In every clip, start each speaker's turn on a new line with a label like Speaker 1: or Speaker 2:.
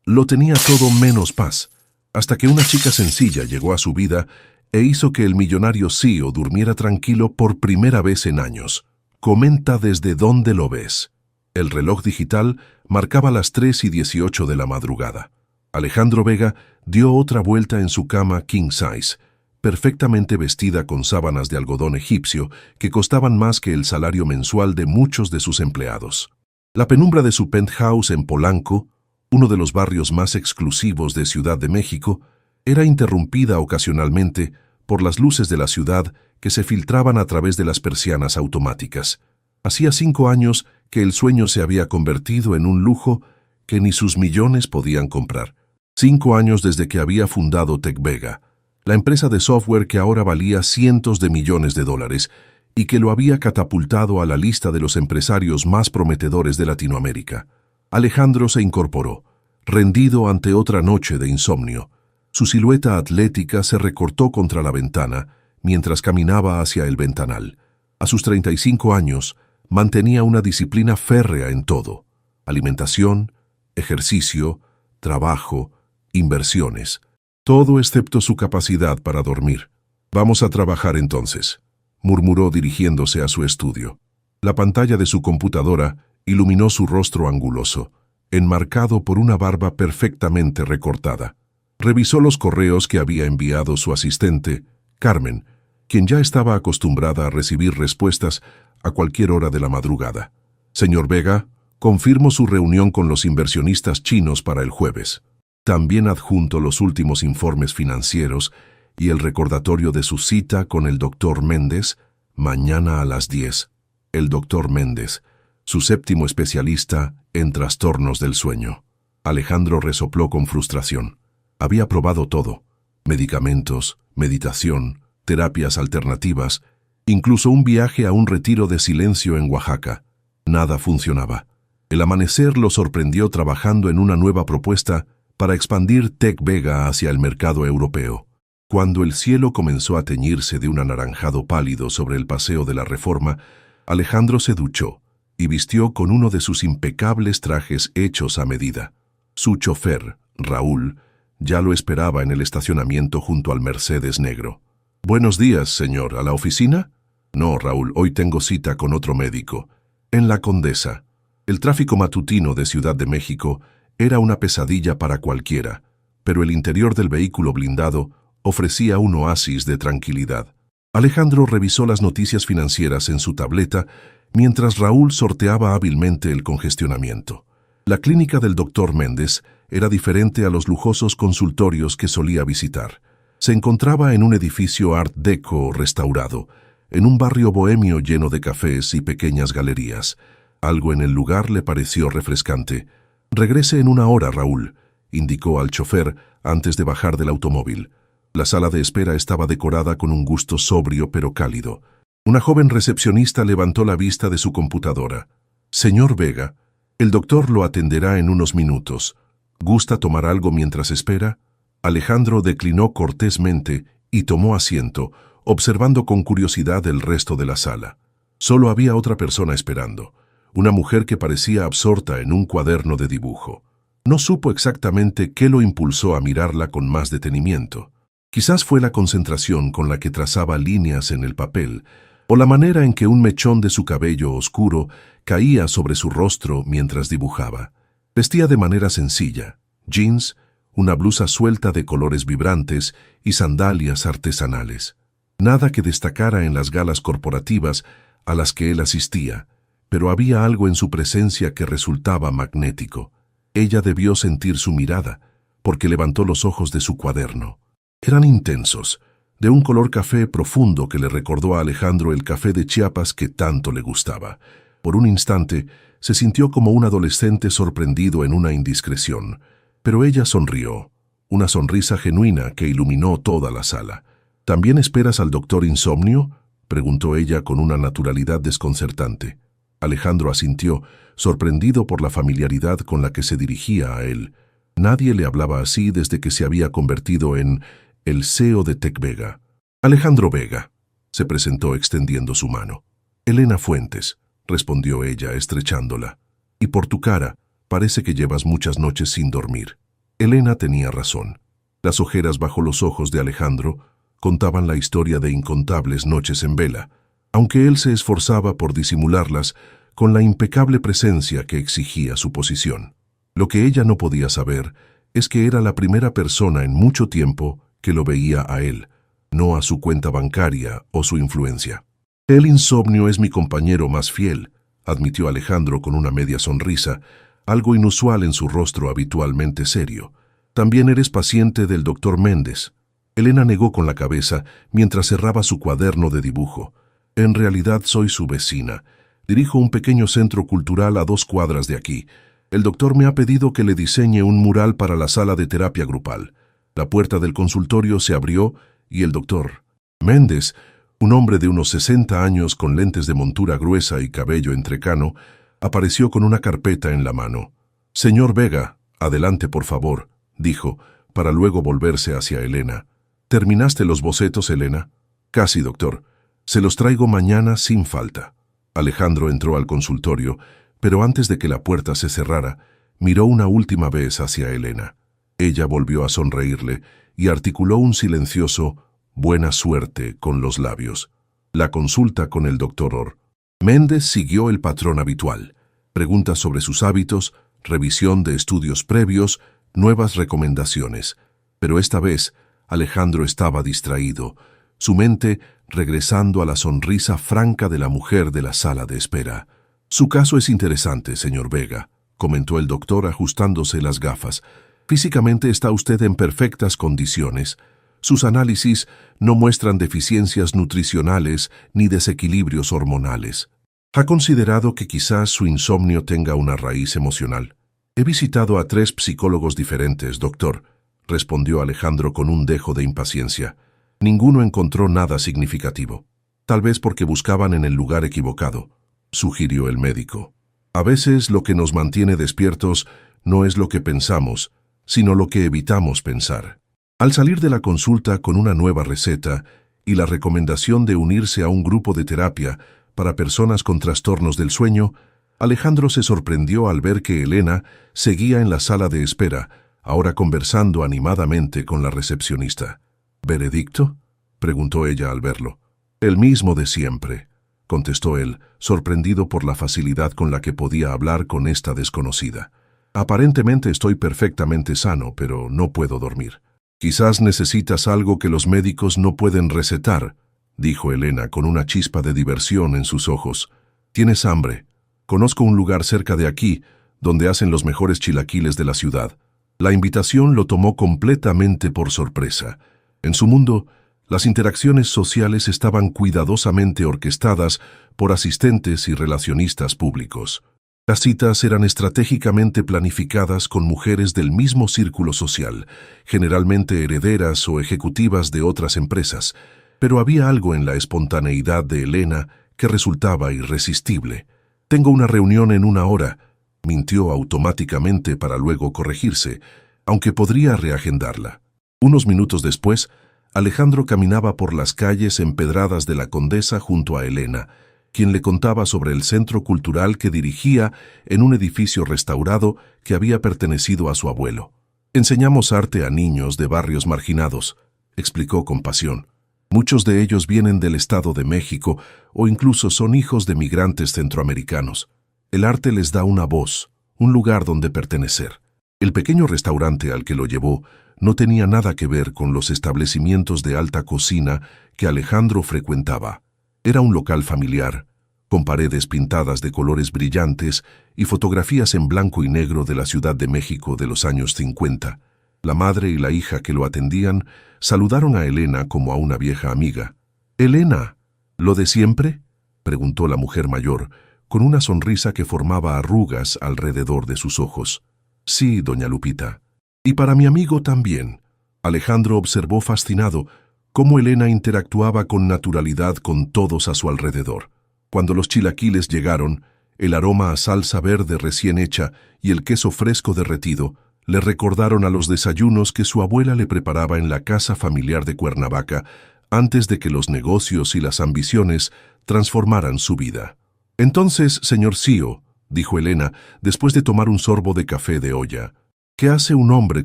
Speaker 1: Lo tenía todo menos paz, hasta que una chica sencilla llegó a su vida e hizo que el millonario CEO durmiera tranquilo por primera vez en años. Comenta desde dónde lo ves. El reloj digital marcaba las 3:18 de la madrugada. Alejandro Vega dio otra vuelta en su cama king size, perfectamente vestida con sábanas de algodón egipcio que costaban más que el salario mensual de muchos de sus empleados. La penumbra de su penthouse en Polanco, uno de los barrios más exclusivos de Ciudad de México, era interrumpida ocasionalmente por las luces de la ciudad que se filtraban a través de las persianas automáticas. Hacía 5 años que el sueño se había convertido en un lujo que ni sus millones podían comprar. 5 años desde que había fundado TechVega, la empresa de software que ahora valía cientos de millones de dólares y que lo había catapultado a la lista de los empresarios más prometedores de Latinoamérica. Alejandro se incorporó, rendido ante otra noche de insomnio. Su silueta atlética se recortó contra la ventana mientras caminaba hacia el ventanal. A sus 35 años, mantenía una disciplina férrea en todo: alimentación, ejercicio, trabajo, inversiones. Todo excepto su capacidad para dormir. «Vamos a trabajar entonces», murmuró dirigiéndose a su estudio. La pantalla de su computadora iluminó su rostro anguloso, enmarcado por una barba perfectamente recortada. Revisó los correos que había enviado su asistente, Carmen, quien ya estaba acostumbrada a recibir respuestas a cualquier hora de la madrugada. «Señor Vega, confirmo su reunión con los inversionistas chinos para el jueves. También adjunto los últimos informes financieros y el recordatorio de su cita con el Dr. Méndez mañana a las 10. El Dr. Méndez, su 7º especialista en trastornos del sueño». Alejandro resopló con frustración. Había probado todo: medicamentos, meditación, terapias alternativas, incluso un viaje a un retiro de silencio en Oaxaca. Nada funcionaba. El amanecer lo sorprendió trabajando en una nueva propuesta para expandir TechVega hacia el mercado europeo. Cuando el cielo comenzó a teñirse de un anaranjado pálido sobre el Paseo de la Reforma, Alejandro se duchó y vistió con uno de sus impecables trajes hechos a medida. Su chofer, Raúl, ya lo esperaba en el estacionamiento junto al Mercedes negro. «Buenos días, señor. ¿A la oficina?» «No, Raúl, hoy tengo cita con otro médico. En la Condesa». El tráfico matutino de Ciudad de México era una pesadilla para cualquiera, pero el interior del vehículo blindado ofrecía un oasis de tranquilidad. Alejandro revisó las noticias financieras en su tableta mientras Raúl sorteaba hábilmente el congestionamiento. La clínica del Dr. Méndez era diferente a los lujosos consultorios que solía visitar. Se encontraba en un edificio Art Deco restaurado, en un barrio bohemio lleno de cafés y pequeñas galerías. Algo en el lugar le pareció refrescante. «Regrese en 1 hora, Raúl», indicó al chofer antes de bajar del automóvil. La sala de espera estaba decorada con un gusto sobrio pero cálido. Una joven recepcionista levantó la vista de su computadora. «Señor Vega, el doctor lo atenderá en unos minutos. ¿Gusta tomar algo mientras espera?» Alejandro declinó cortésmente y tomó asiento, observando con curiosidad el resto de la sala. Solo había otra persona esperando, una mujer que parecía absorta en un cuaderno de dibujo. No supo exactamente qué lo impulsó a mirarla con más detenimiento. Quizás fue la concentración con la que trazaba líneas en el papel, o la manera en que un mechón de su cabello oscuro caía sobre su rostro mientras dibujaba. Vestía de manera sencilla: jeans, una blusa suelta de colores vibrantes y sandalias artesanales. Nada que destacara en las galas corporativas a las que él asistía, pero había algo en su presencia que resultaba magnético. Ella debió sentir su mirada, porque levantó los ojos de su cuaderno. Eran intensos, de un color café profundo que le recordó a Alejandro el café de Chiapas que tanto le gustaba. Por un instante, se sintió como un adolescente sorprendido en una indiscreción, pero ella sonrió, una sonrisa genuina que iluminó toda la sala. «¿También esperas al doctor Insomnio?», preguntó ella con una naturalidad desconcertante. Alejandro asintió, sorprendido por la familiaridad con la que se dirigía a él. Nadie le hablaba así desde que se había convertido en el CEO de TechVega. «Alejandro Vega», se presentó extendiendo su mano. «Elena Fuentes», respondió ella estrechándola. «Y por tu cara, parece que llevas muchas noches sin dormir». Elena tenía razón. Las ojeras bajo los ojos de Alejandro contaban la historia de incontables noches en vela, aunque él se esforzaba por disimularlas con la impecable presencia que exigía su posición. Lo que ella no podía saber es que era la primera persona en mucho tiempo que lo veía a él, no a su cuenta bancaria o su influencia. El insomnio es mi compañero más fiel, admitió Alejandro con una media sonrisa, algo inusual en su rostro habitualmente serio. También eres paciente del doctor Méndez. Elena negó con la cabeza mientras cerraba su cuaderno de dibujo. En realidad soy su vecina. Dirijo un pequeño centro cultural a 2 cuadras de aquí. El doctor me ha pedido que le diseñe un mural para la sala de terapia grupal. La puerta del consultorio se abrió y el doctor Méndez, un hombre de unos 60 años con lentes de montura gruesa y cabello entrecano, apareció con una carpeta en la mano. «Señor Vega, adelante por favor», dijo, para luego volverse hacia Elena. «¿Terminaste los bocetos, Elena?» «Casi, doctor. Se los traigo mañana sin falta». Alejandro entró al consultorio, pero antes de que la puerta se cerrara, miró una última vez hacia Elena. Ella volvió a sonreírle y articuló un silencioso «buena suerte» con los labios. La consulta con el doctor Méndez siguió el patrón habitual. Preguntas sobre sus hábitos, revisión de estudios previos, nuevas recomendaciones. Pero esta vez Alejandro estaba distraído, su mente regresando a la sonrisa franca de la mujer de la sala de espera. «Su caso es interesante, señor Vega», comentó el doctor ajustándose las gafas. «Físicamente está usted en perfectas condiciones. Sus análisis no muestran deficiencias nutricionales ni desequilibrios hormonales. ¿Ha considerado que quizás su insomnio tenga una raíz emocional?» «He visitado a 3 psicólogos diferentes, doctor», respondió Alejandro con un dejo de impaciencia. «Ninguno encontró nada significativo. Tal vez porque buscaban en el lugar equivocado», sugirió el médico. «A veces lo que nos mantiene despiertos no es lo que pensamos, sino lo que evitamos pensar». Al salir de la consulta con una nueva receta y la recomendación de unirse a un grupo de terapia para personas con trastornos del sueño, Alejandro se sorprendió al ver que Elena seguía en la sala de espera, ahora conversando animadamente con la recepcionista. «¿Veredicto?», preguntó ella al verlo. «El mismo de siempre», contestó él, sorprendido por la facilidad con la que podía hablar con esta desconocida. «Aparentemente estoy perfectamente sano, pero no puedo dormir». «Quizás necesitas algo que los médicos no pueden recetar», dijo Elena con una chispa de diversión en sus ojos. «¿Tienes hambre? Conozco un lugar cerca de aquí donde hacen los mejores chilaquiles de la ciudad». La invitación lo tomó completamente por sorpresa. En su mundo, las interacciones sociales estaban cuidadosamente orquestadas por asistentes y relacionistas públicos. Las citas eran estratégicamente planificadas con mujeres del mismo círculo social, generalmente herederas o ejecutivas de otras empresas, pero había algo en la espontaneidad de Elena que resultaba irresistible. «Tengo una reunión en 1 hora», mintió automáticamente para luego corregirse, aunque podría reagendarla. Unos minutos después, Alejandro caminaba por las calles empedradas de la Condesa junto a Elena, quien le contaba sobre el centro cultural que dirigía en un edificio restaurado que había pertenecido a su abuelo. «Enseñamos arte a niños de barrios marginados», explicó con pasión. «Muchos de ellos vienen del Estado de México o incluso son hijos de migrantes centroamericanos. El arte les da una voz, un lugar donde pertenecer». El pequeño restaurante al que lo llevó no tenía nada que ver con los establecimientos de alta cocina que Alejandro frecuentaba. Era un local familiar, con paredes pintadas de colores brillantes y fotografías en blanco y negro de la Ciudad de México de los años 50. La madre y la hija que lo atendían saludaron a Elena como a una vieja amiga. «Elena, ¿lo de siempre?», preguntó la mujer mayor, con una sonrisa que formaba arrugas alrededor de sus ojos. «Sí, doña Lupita. Y para mi amigo también». Alejandro observó fascinado cómo Elena interactuaba con naturalidad con todos a su alrededor. Cuando los chilaquiles llegaron, el aroma a salsa verde recién hecha y el queso fresco derretido le recordaron a los desayunos que su abuela le preparaba en la casa familiar de Cuernavaca antes de que los negocios y las ambiciones transformaran su vida. «Entonces, señor Cío», dijo Elena, después de tomar un sorbo de café de olla, ¿Qué hace un hombre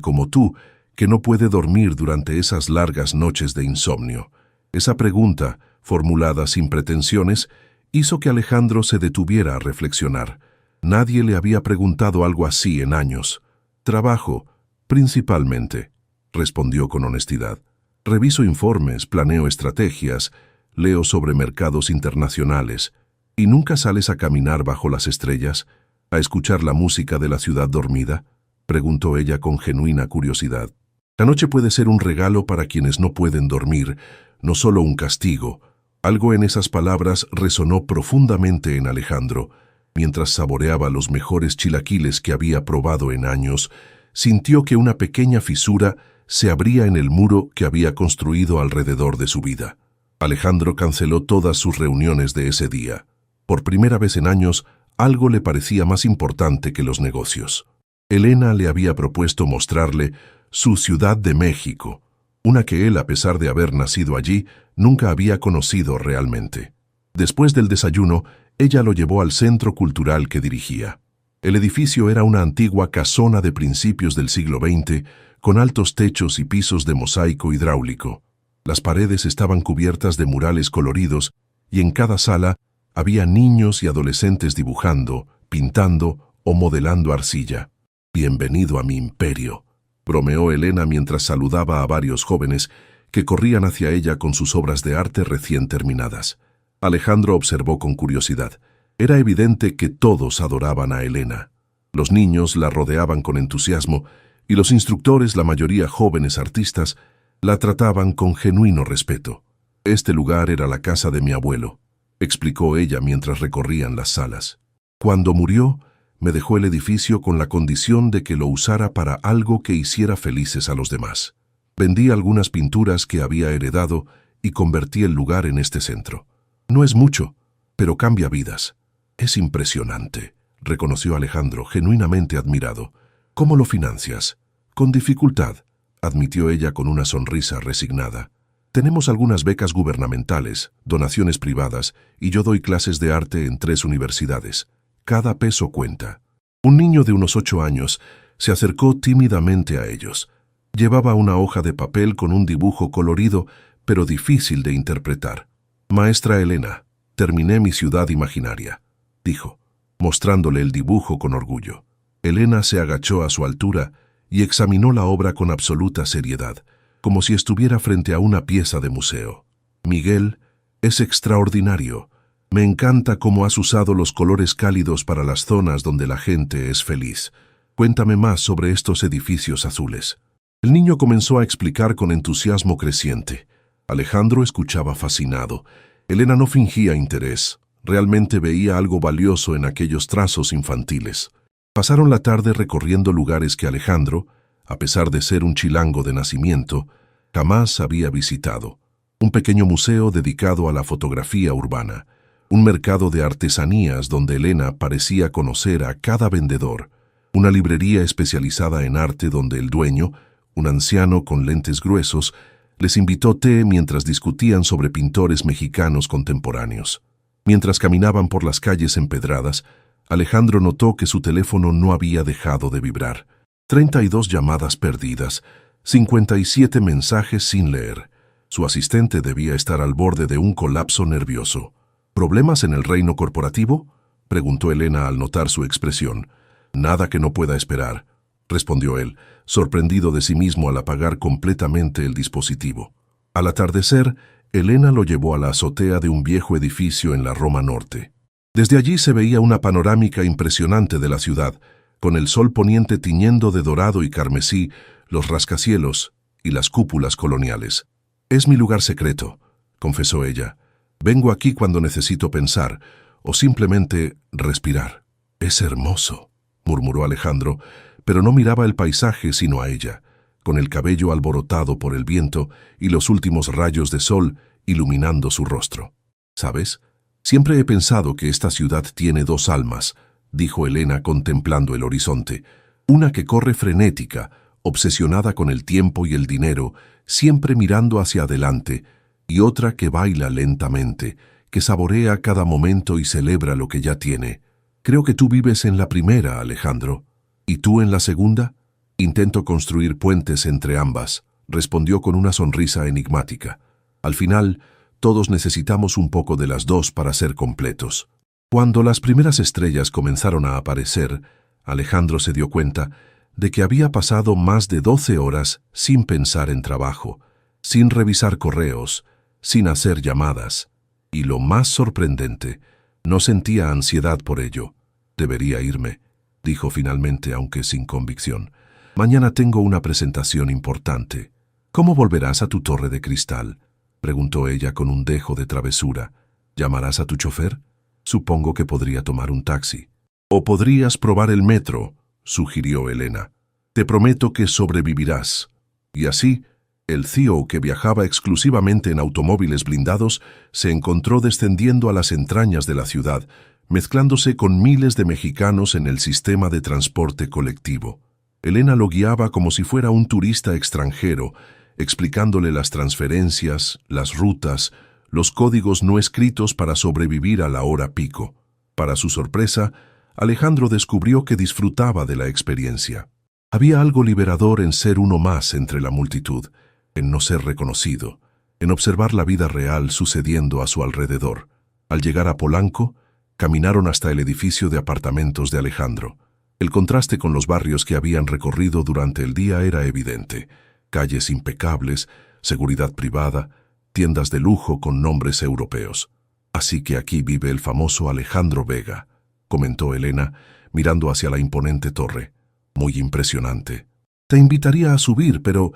Speaker 1: como tú que no puede dormir durante esas largas noches de insomnio? Esa pregunta, formulada sin pretensiones, hizo que Alejandro se detuviera a reflexionar. Nadie le había preguntado algo así en años. Trabajo, principalmente, respondió con honestidad. Reviso informes, planeo estrategias, leo sobre mercados internacionales. ¿Y nunca sales a caminar bajo las estrellas, a escuchar la música de la ciudad dormida?, preguntó ella con genuina curiosidad. La noche puede ser un regalo para quienes no pueden dormir, no solo un castigo. Algo en esas palabras resonó profundamente en Alejandro. Mientras saboreaba los mejores chilaquiles que había probado en años, sintió que una pequeña fisura se abría en el muro que había construido alrededor de su vida. Alejandro canceló todas sus reuniones de ese día. Por primera vez en años, algo le parecía más importante que los negocios. Elena le había propuesto mostrarle su Ciudad de México, una que él, a pesar de haber nacido allí, nunca había conocido realmente. Después del desayuno, ella lo llevó al centro cultural que dirigía. El edificio era una antigua casona de principios del siglo XX, con altos techos y pisos de mosaico hidráulico. Las paredes estaban cubiertas de murales coloridos y en cada sala había niños y adolescentes dibujando, pintando o modelando arcilla. «Bienvenido a mi imperio», bromeó Elena mientras saludaba a varios jóvenes que corrían hacia ella con sus obras de arte recién terminadas. Alejandro observó con curiosidad. Era evidente que todos adoraban a Elena. Los niños la rodeaban con entusiasmo y los instructores, la mayoría jóvenes artistas, la trataban con genuino respeto. «Este lugar era la casa de mi abuelo», explicó ella mientras recorrían las salas. «Cuando murió, me dejó el edificio con la condición de que lo usara para algo que hiciera felices a los demás. Vendí algunas pinturas que había heredado y convertí el lugar en este centro. No es mucho, pero cambia vidas». «Es impresionante», reconoció Alejandro, genuinamente admirado. «¿Cómo lo financias?» «Con dificultad», admitió ella con una sonrisa resignada. «Tenemos algunas becas gubernamentales, donaciones privadas, y yo doy clases de arte en 3 universidades. Cada peso cuenta». Un niño de unos 8 años se acercó tímidamente a ellos. Llevaba una hoja de papel con un dibujo colorido, pero difícil de interpretar. «Maestra Elena, terminé mi ciudad imaginaria», dijo, mostrándole el dibujo con orgullo. Elena se agachó a su altura y examinó la obra con absoluta seriedad, como si estuviera frente a una pieza de museo. «Miguel, es extraordinario. Me encanta cómo has usado los colores cálidos para las zonas donde la gente es feliz. Cuéntame más sobre estos edificios azules». El niño comenzó a explicar con entusiasmo creciente. Alejandro escuchaba fascinado. Elena no fingía interés. Realmente veía algo valioso en aquellos trazos infantiles. Pasaron la tarde recorriendo lugares que Alejandro, a pesar de ser un chilango de nacimiento, jamás había visitado. Un pequeño museo dedicado a la fotografía urbana, un mercado de artesanías donde Elena parecía conocer a cada vendedor, una librería especializada en arte donde el dueño, un anciano con lentes gruesos, les invitó té mientras discutían sobre pintores mexicanos contemporáneos. Mientras caminaban por las calles empedradas, Alejandro notó que su teléfono no había dejado de vibrar. 32 llamadas perdidas, 57 mensajes sin leer. Su asistente debía estar al borde de un colapso nervioso. «¿Problemas en el reino corporativo?», preguntó Elena al notar su expresión. «Nada que no pueda esperar», respondió él, sorprendido de sí mismo al apagar completamente el dispositivo. Al atardecer, Elena lo llevó a la azotea de un viejo edificio en la Roma Norte. Desde allí se veía una panorámica impresionante de la ciudad, con el sol poniente tiñendo de dorado y carmesí los rascacielos y las cúpulas coloniales. «Es mi lugar secreto», confesó ella. «Vengo aquí cuando necesito pensar o simplemente respirar». «Es hermoso», murmuró Alejandro, pero no miraba el paisaje sino a ella, con el cabello alborotado por el viento y los últimos rayos de sol iluminando su rostro. «¿Sabes? Siempre he pensado que esta ciudad tiene 2 almas», dijo Elena contemplando el horizonte. «Una que corre frenética, obsesionada con el tiempo y el dinero, siempre mirando hacia adelante, y otra que baila lentamente, que saborea cada momento y celebra lo que ya tiene. Creo que tú vives en la primera, Alejandro. ¿Y tú en la segunda?». Intento construir puentes entre ambas, respondió con una sonrisa enigmática. Al final, todos necesitamos un poco de las dos para ser completos. Cuando las primeras estrellas comenzaron a aparecer, Alejandro se dio cuenta de que había pasado más de 12 horas sin pensar en trabajo, sin revisar correos, sin hacer llamadas. Y lo más sorprendente, no sentía ansiedad por ello. Debería irme, dijo finalmente, aunque sin convicción. Mañana tengo una presentación importante. ¿Cómo volverás a tu torre de cristal?, preguntó ella con un dejo de travesura. ¿Llamarás a tu chofer? Supongo que podría tomar un taxi. O podrías probar el metro, sugirió Elena. Te prometo que sobrevivirás. Y así, el CEO, que viajaba exclusivamente en automóviles blindados, se encontró descendiendo a las entrañas de la ciudad, mezclándose con miles de mexicanos en el sistema de transporte colectivo. Elena lo guiaba como si fuera un turista extranjero, explicándole las transferencias, las rutas, los códigos no escritos para sobrevivir a la hora pico. Para su sorpresa, Alejandro descubrió que disfrutaba de la experiencia. Había algo liberador en ser uno más entre la multitud, en no ser reconocido, en observar la vida real sucediendo a su alrededor. Al llegar a Polanco, caminaron hasta el edificio de apartamentos de Alejandro. El contraste con los barrios que habían recorrido durante el día era evidente. Calles impecables, seguridad privada, tiendas de lujo con nombres europeos. Así que aquí vive el famoso Alejandro Vega, comentó Elena, mirando hacia la imponente torre. Muy impresionante. Te invitaría a subir, pero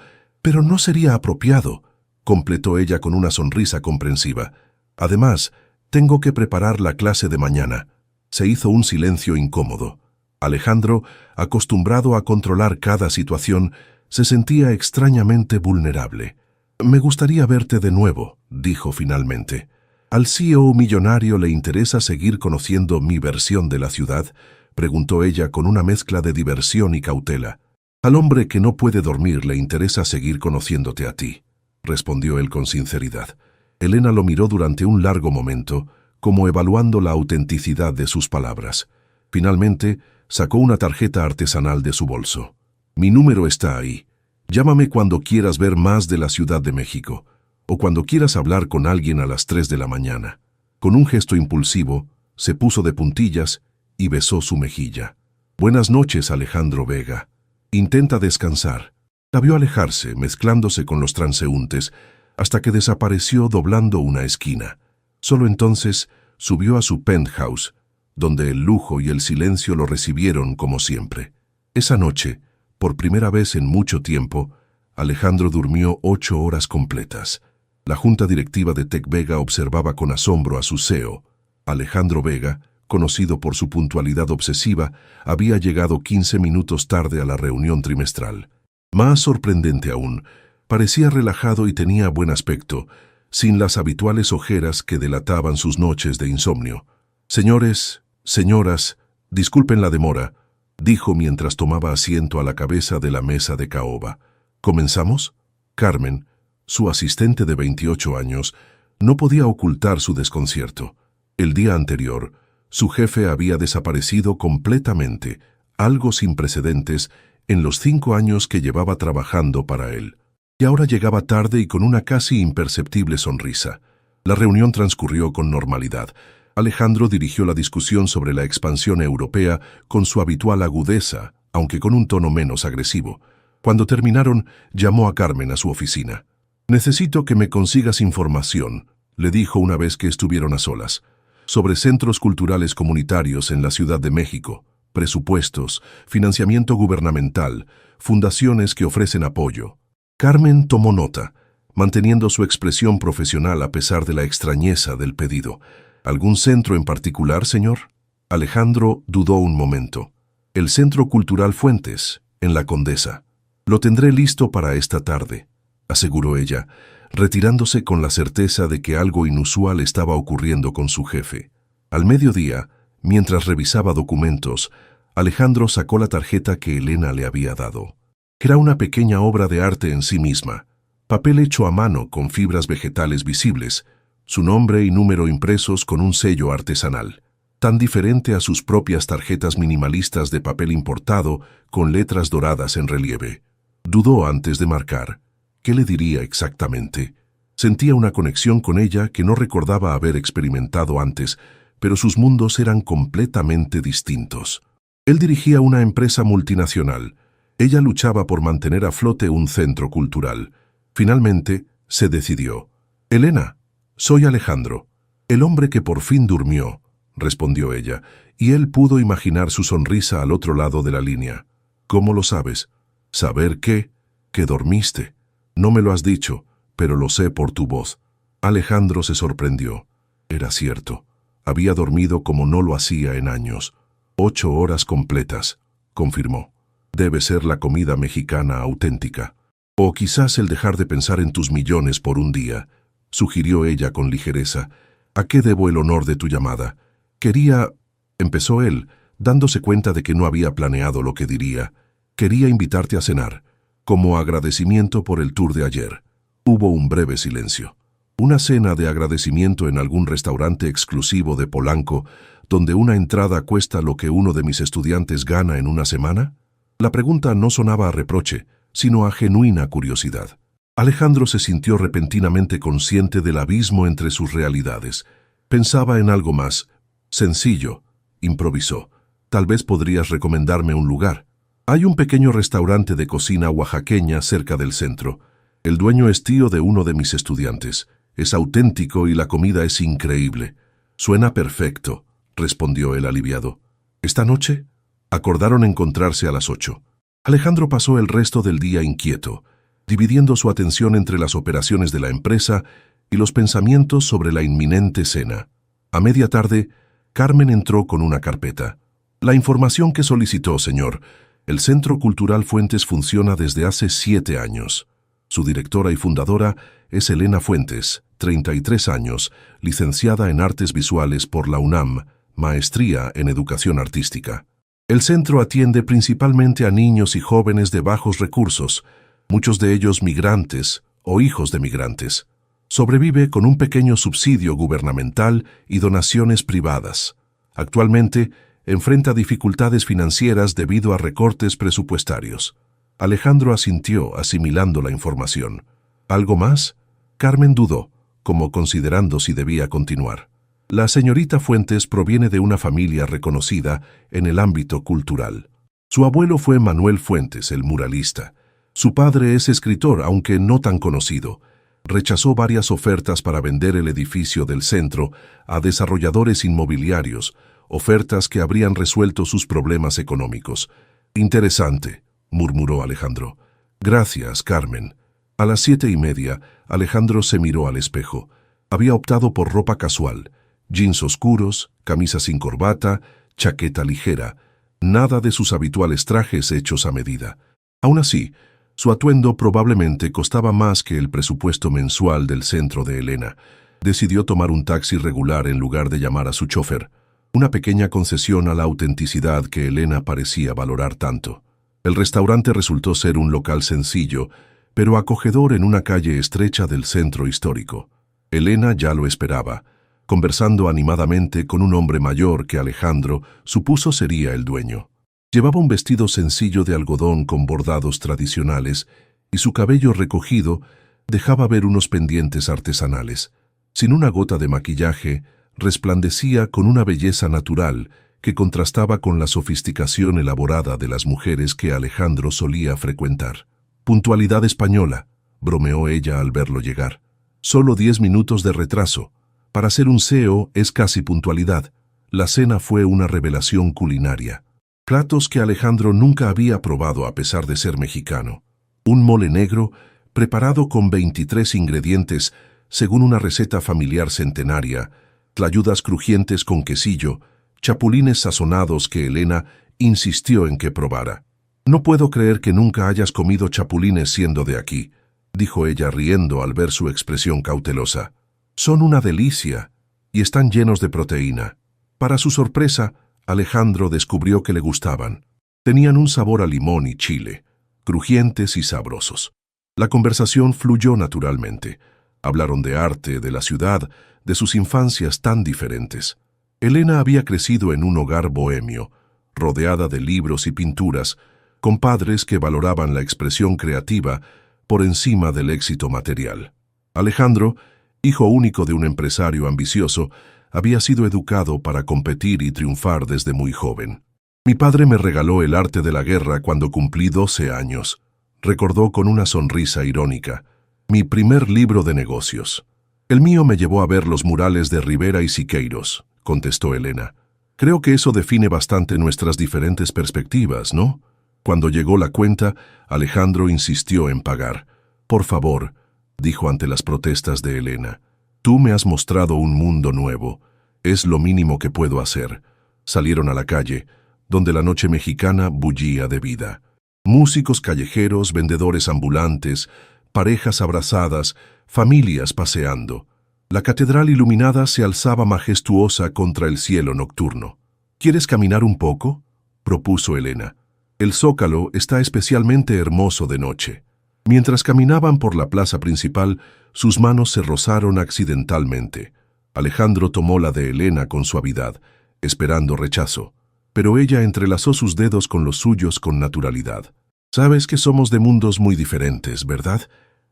Speaker 1: no sería apropiado, completó ella con una sonrisa comprensiva. Además, tengo que preparar la clase de mañana. Se hizo un silencio incómodo. Alejandro, acostumbrado a controlar cada situación, se sentía extrañamente vulnerable. Me gustaría verte de nuevo, dijo finalmente. ¿Al CEO millonario le interesa seguir conociendo mi versión de la ciudad?, preguntó ella con una mezcla de diversión y cautela. Al hombre que no puede dormir le interesa seguir conociéndote a ti, respondió él con sinceridad. Elena lo miró durante un largo momento, como evaluando la autenticidad de sus palabras. Finalmente, sacó una tarjeta artesanal de su bolso. Mi número está ahí. Llámame cuando quieras ver más de la Ciudad de México, o cuando quieras hablar con alguien a las 3 de la mañana. Con un gesto impulsivo, se puso de puntillas y besó su mejilla. Buenas noches, Alejandro Vega. Intenta descansar. La vio alejarse, mezclándose con los transeúntes, hasta que desapareció doblando una esquina. Solo entonces subió a su penthouse, donde el lujo y el silencio lo recibieron como siempre. Esa noche, por primera vez en mucho tiempo, Alejandro durmió 8 horas completas. La junta directiva de Tech Vega observaba con asombro a su CEO. Alejandro Vega, conocido por su puntualidad obsesiva, había llegado 15 minutos tarde a la reunión trimestral. Más sorprendente aún, parecía relajado y tenía buen aspecto, sin las habituales ojeras que delataban sus noches de insomnio. Señores, señoras, disculpen la demora, dijo mientras tomaba asiento a la cabeza de la mesa de caoba. ¿Comenzamos? Carmen, su asistente de 28 años, no podía ocultar su desconcierto. El día anterior, su jefe había desaparecido completamente, algo sin precedentes en los 5 años que llevaba trabajando para él. Y ahora llegaba tarde y con una casi imperceptible sonrisa. La reunión transcurrió con normalidad. Alejandro dirigió la discusión sobre la expansión europea con su habitual agudeza, aunque con un tono menos agresivo. Cuando terminaron, llamó a Carmen a su oficina. «Necesito que me consigas información», le dijo una vez que estuvieron a solas, «sobre centros culturales comunitarios en la Ciudad de México, presupuestos, financiamiento gubernamental, fundaciones que ofrecen apoyo». Carmen tomó nota, manteniendo su expresión profesional a pesar de la extrañeza del pedido. ¿Algún centro en particular, señor? Alejandro dudó un momento. El Centro Cultural Fuentes, en La Condesa. Lo tendré listo para esta tarde, aseguró ella, retirándose con la certeza de que algo inusual estaba ocurriendo con su jefe. Al mediodía, mientras revisaba documentos, Alejandro sacó la tarjeta que Elena le había dado. Era una pequeña obra de arte en sí misma, papel hecho a mano con fibras vegetales visibles, su nombre y número impresos con un sello artesanal. tan diferente a sus propias tarjetas minimalistas de papel importado con letras doradas en relieve. Dudó antes de marcar. ¿Qué le diría exactamente? Sentía una conexión con ella que no recordaba haber experimentado antes, pero sus mundos eran completamente distintos. Él dirigía una empresa multinacional. Ella luchaba por mantener a flote un centro cultural. Finalmente, se decidió. «Elena, soy Alejandro, el hombre que por fin durmió», respondió ella, y él pudo imaginar su sonrisa al otro lado de la línea. «¿Cómo lo sabes?» «¿Saber qué? Que dormiste. No me lo has dicho, pero lo sé por tu voz». Alejandro se sorprendió. Era cierto. Había dormido como no lo hacía en años. 8 horas completas, confirmó. Debe ser la comida mexicana auténtica. O quizás el dejar de pensar en tus millones por un día, sugirió ella con ligereza. ¿A qué debo el honor de tu llamada? Quería... empezó él, dándose cuenta de que no había planeado lo que diría. Quería invitarte a cenar, como agradecimiento por el tour de ayer. Hubo un breve silencio. Una cena de agradecimiento en algún restaurante exclusivo de Polanco, donde una entrada cuesta lo que uno de mis estudiantes gana en una semana. La pregunta no sonaba a reproche, sino a genuina curiosidad. Alejandro se sintió repentinamente consciente del abismo entre sus realidades. Pensaba en algo más. Sencillo, improvisó. Tal vez podrías recomendarme un lugar. Hay un pequeño restaurante de cocina oaxaqueña cerca del centro. El dueño es tío de uno de mis estudiantes. Es auténtico y la comida es increíble. Suena perfecto, respondió el aliviado. ¿Esta noche? Acordaron encontrarse a las 8. Alejandro pasó el resto del día inquieto, dividiendo su atención entre las operaciones de la empresa y los pensamientos sobre la inminente cena. A media tarde, Carmen entró con una carpeta. La información que solicitó, señor. El Centro Cultural Fuentes funciona desde hace 7 años. Su directora y fundadora es Elena Fuentes, 33 años, licenciada en Artes Visuales por la UNAM, maestría en Educación Artística. El centro atiende principalmente a niños y jóvenes de bajos recursos, muchos de ellos migrantes o hijos de migrantes. Sobrevive con un pequeño subsidio gubernamental y donaciones privadas. Actualmente, enfrenta dificultades financieras debido a recortes presupuestarios. Alejandro asintió, asimilando la información. ¿Algo más? Carmen dudó, como considerando si debía continuar. La señorita Fuentes proviene de una familia reconocida en el ámbito cultural. Su abuelo fue Manuel Fuentes, el muralista. Su padre es escritor, aunque no tan conocido. Rechazó varias ofertas para vender el edificio del centro a desarrolladores inmobiliarios, ofertas que habrían resuelto sus problemas económicos. Interesante, murmuró Alejandro. Gracias, Carmen. A las 7:30, Alejandro se miró al espejo. Había optado por ropa casual. Jeans oscuros, camisa sin corbata, chaqueta ligera, nada de sus habituales trajes hechos a medida. Aún así, su atuendo probablemente costaba más que el presupuesto mensual del centro de Elena. Decidió tomar un taxi regular en lugar de llamar a su chofer, una pequeña concesión a la autenticidad que Elena parecía valorar tanto. El restaurante resultó ser un local sencillo, pero acogedor en una calle estrecha del centro histórico. Elena ya lo esperaba, conversando animadamente con un hombre mayor que Alejandro supuso sería el dueño. Llevaba un vestido sencillo de algodón con bordados tradicionales y su cabello recogido dejaba ver unos pendientes artesanales. Sin una gota de maquillaje, resplandecía con una belleza natural que contrastaba con la sofisticación elaborada de las mujeres que Alejandro solía frecuentar. «Puntualidad española», bromeó ella al verlo llegar. «Solo 10 minutos de retraso. Para ser un CEO es casi puntualidad». La cena fue una revelación culinaria. Platos que Alejandro nunca había probado a pesar de ser mexicano. Un mole negro preparado con 23 ingredientes según una receta familiar centenaria, tlayudas crujientes con quesillo, chapulines sazonados que Elena insistió en que probara. «No puedo creer que nunca hayas comido chapulines siendo de aquí», dijo ella riendo al ver su expresión cautelosa. «Son una delicia y están llenos de proteína». Para su sorpresa, Alejandro descubrió que le gustaban. Tenían un sabor a limón y chile, crujientes y sabrosos. La conversación fluyó naturalmente. Hablaron de arte, de la ciudad, de sus infancias tan diferentes. Elena había crecido en un hogar bohemio, rodeada de libros y pinturas, con padres que valoraban la expresión creativa por encima del éxito material. Alejandro, hijo único de un empresario ambicioso, había sido educado para competir y triunfar desde muy joven. Mi padre me regaló el arte de la guerra cuando cumplí 12 años, recordó con una sonrisa irónica. Mi primer libro de negocios. El mío me llevó a ver los murales de Rivera y Siqueiros, contestó Elena. Creo que eso define bastante nuestras diferentes perspectivas, ¿no? Cuando llegó la cuenta, Alejandro insistió en pagar. Por favor, dijo ante las protestas de Elena. Tú me has mostrado un mundo nuevo. Es lo mínimo que puedo hacer. Salieron a la calle, donde la noche mexicana bullía de vida. Músicos callejeros, vendedores ambulantes, parejas abrazadas, familias paseando. La catedral iluminada se alzaba majestuosa contra el cielo nocturno. ¿Quieres caminar un poco?, propuso Elena. El Zócalo está especialmente hermoso de noche. Mientras caminaban por la plaza principal, sus manos se rozaron accidentalmente. Alejandro tomó la de Elena con suavidad, esperando rechazo, pero ella entrelazó sus dedos con los suyos con naturalidad. «Sabes que somos de mundos muy diferentes, ¿verdad?»,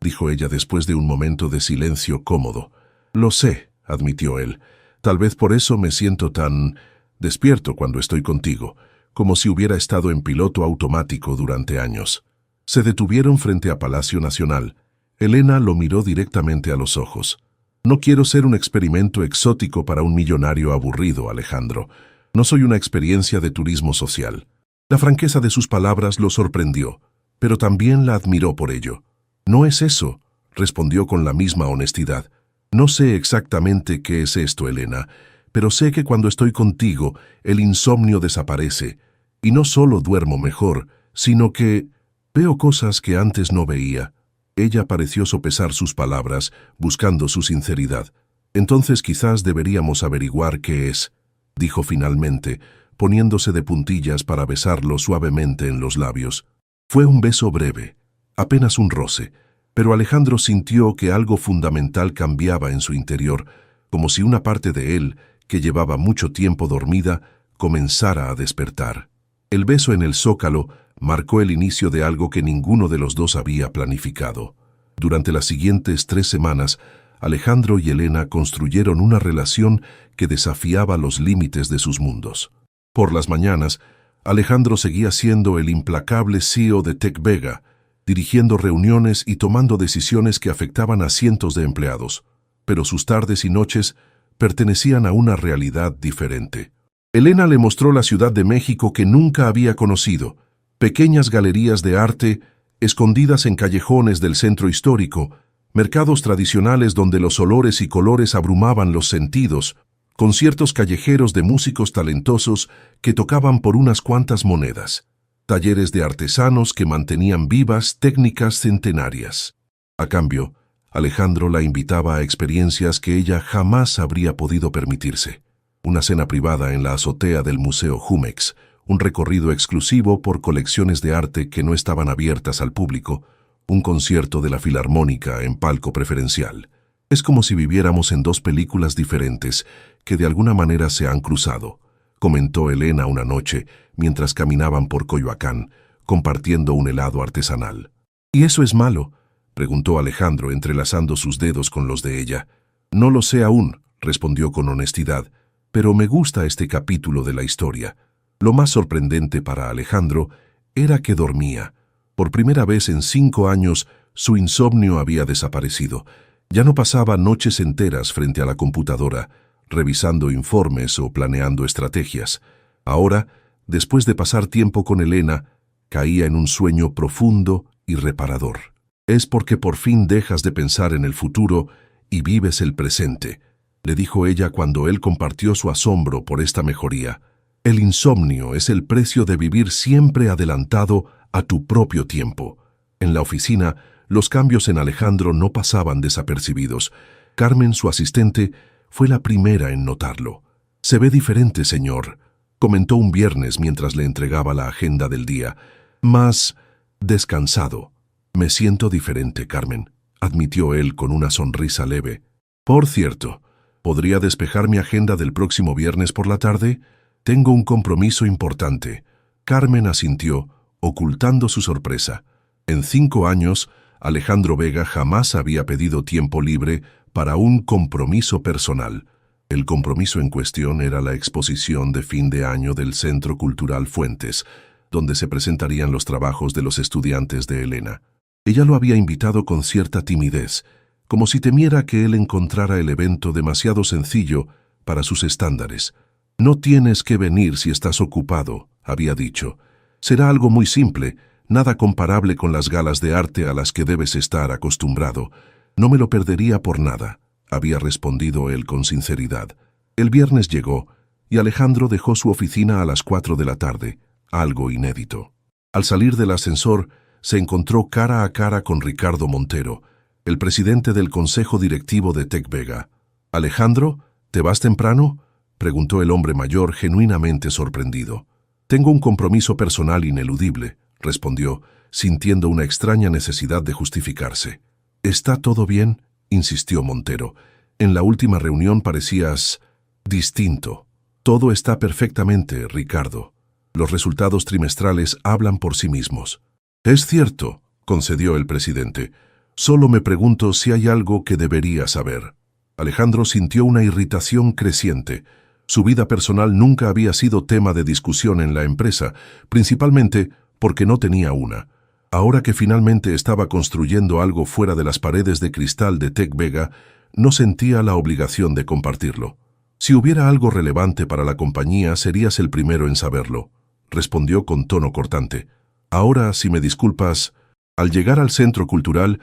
Speaker 1: dijo ella después de un momento de silencio cómodo. «Lo sé», admitió él. «Tal vez por eso me siento tan despierto cuando estoy contigo, como si hubiera estado en piloto automático durante años». Se detuvieron frente a Palacio Nacional. Elena lo miró directamente a los ojos. «No quiero ser un experimento exótico para un millonario aburrido, Alejandro. No soy una experiencia de turismo social». La franqueza de sus palabras lo sorprendió, pero también la admiró por ello. «No es eso», respondió con la misma honestidad. «No sé exactamente qué es esto, Elena, pero sé que cuando estoy contigo el insomnio desaparece, y no solo duermo mejor, sino que veo cosas que antes no veía». Ella pareció sopesar sus palabras, buscando su sinceridad. «Entonces quizás deberíamos averiguar qué es», dijo finalmente, poniéndose de puntillas para besarlo suavemente en los labios. Fue un beso breve, apenas un roce, pero Alejandro sintió que algo fundamental cambiaba en su interior, como si una parte de él, que llevaba mucho tiempo dormida, comenzara a despertar. El beso en el Zócalo marcó el inicio de algo que ninguno de los dos había planificado. Durante las siguientes 3 semanas, Alejandro y Elena construyeron una relación que desafiaba los límites de sus mundos. Por las mañanas, Alejandro seguía siendo el implacable CEO de Tech Vega, dirigiendo reuniones y tomando decisiones que afectaban a cientos de empleados, pero sus tardes y noches pertenecían a una realidad diferente. Elena le mostró la Ciudad de México que nunca había conocido, pequeñas galerías de arte escondidas en callejones del centro histórico, mercados tradicionales donde los olores y colores abrumaban los sentidos, conciertos callejeros de músicos talentosos que tocaban por unas cuantas monedas, talleres de artesanos que mantenían vivas técnicas centenarias. A cambio, Alejandro la invitaba a experiencias que ella jamás habría podido permitirse. Una cena privada en la azotea del Museo Jumex, un recorrido exclusivo por colecciones de arte que no estaban abiertas al público, un concierto de la Filarmónica en palco preferencial. Es como si viviéramos en 2 películas diferentes que de alguna manera se han cruzado, comentó Elena una noche mientras caminaban por Coyoacán, compartiendo un helado artesanal. ¿Y eso es malo?, preguntó Alejandro entrelazando sus dedos con los de ella. «No lo sé aún», respondió con honestidad, «pero me gusta este capítulo de la historia». Lo más sorprendente para Alejandro era que dormía. Por primera vez en 5 años, su insomnio había desaparecido. Ya no pasaba noches enteras frente a la computadora, revisando informes o planeando estrategias. Ahora, después de pasar tiempo con Elena, caía en un sueño profundo y reparador. «Es porque por fin dejas de pensar en el futuro y vives el presente», le dijo ella cuando él compartió su asombro por esta mejoría. «El insomnio es el precio de vivir siempre adelantado a tu propio tiempo». En la oficina, los cambios en Alejandro no pasaban desapercibidos. Carmen, su asistente, fue la primera en notarlo. «Se ve diferente, señor», comentó un viernes mientras le entregaba la agenda del día. «Más descansado». «Me siento diferente, Carmen», admitió él con una sonrisa leve. «Por cierto, ¿Podría despejar mi agenda del próximo viernes por la tarde? Tengo un compromiso importante. Carmen asintió, ocultando su sorpresa. En 5 años, Alejandro Vega jamás había pedido tiempo libre para un compromiso personal. El compromiso en cuestión era la exposición de fin de año del Centro Cultural Fuentes, donde se presentarían los trabajos de los estudiantes de Elena. Ella lo había invitado con cierta timidez, como si temiera que él encontrara el evento demasiado sencillo para sus estándares. «No tienes que venir si estás ocupado», había dicho. «Será algo muy simple, nada comparable con las galas de arte a las que debes estar acostumbrado. No me lo perdería por nada», había respondido él con sinceridad. El viernes llegó, y Alejandro dejó su oficina a las 4 de la tarde, algo inédito. Al salir del ascensor, se encontró cara a cara con Ricardo Montero, el presidente del consejo directivo de Tec Vega. «Alejandro, ¿te vas temprano?», preguntó el hombre mayor, genuinamente sorprendido. «Tengo un compromiso personal ineludible», respondió, sintiendo una extraña necesidad de justificarse. «¿Está todo bien?», insistió Montero. «En la última reunión parecías distinto». «Todo está perfectamente, Ricardo. Los resultados trimestrales hablan por sí mismos». «Es cierto», concedió el presidente. «Solo me pregunto si hay algo que debería saber». Alejandro sintió una irritación creciente. Su vida personal nunca había sido tema de discusión en la empresa, principalmente porque no tenía una. Ahora que finalmente estaba construyendo algo fuera de las paredes de cristal de Tec Vega, no sentía la obligación de compartirlo. «Si hubiera algo relevante para la compañía, serías el primero en saberlo», respondió con tono cortante. «Ahora, si me disculpas». Al llegar al centro cultural,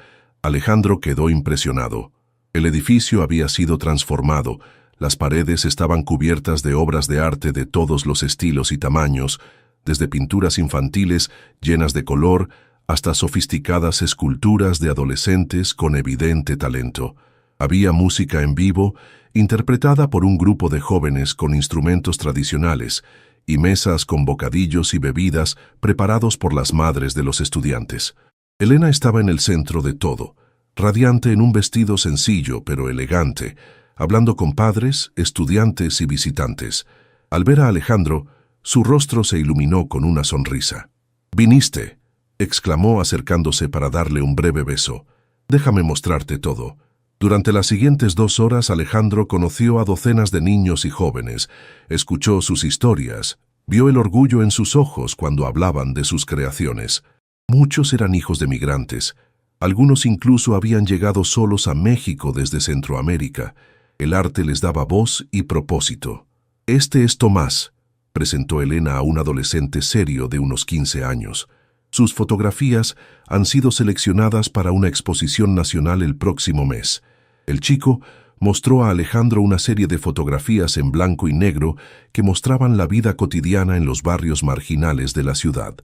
Speaker 1: Alejandro quedó impresionado. El edificio había sido transformado, las paredes estaban cubiertas de obras de arte de todos los estilos y tamaños, desde pinturas infantiles llenas de color hasta sofisticadas esculturas de adolescentes con evidente talento. Había música en vivo, interpretada por un grupo de jóvenes con instrumentos tradicionales, y mesas con bocadillos y bebidas preparados por las madres de los estudiantes. Elena estaba en el centro de todo, radiante en un vestido sencillo pero elegante, hablando con padres, estudiantes y visitantes. Al ver a Alejandro, su rostro se iluminó con una sonrisa. «¿Viniste?», exclamó acercándose para darle un breve beso. «Déjame mostrarte todo». Durante las siguientes 2 horas, Alejandro conoció a docenas de niños y jóvenes, escuchó sus historias, vio el orgullo en sus ojos cuando hablaban de sus creaciones. Muchos eran hijos de migrantes. Algunos incluso habían llegado solos a México desde Centroamérica. El arte les daba voz y propósito. «Este es Tomás», presentó Elena a un adolescente serio de unos 15 años. Sus fotografías han sido seleccionadas para una exposición nacional el próximo mes. El chico mostró a Alejandro una serie de fotografías en blanco y negro que mostraban la vida cotidiana en los barrios marginales de la ciudad.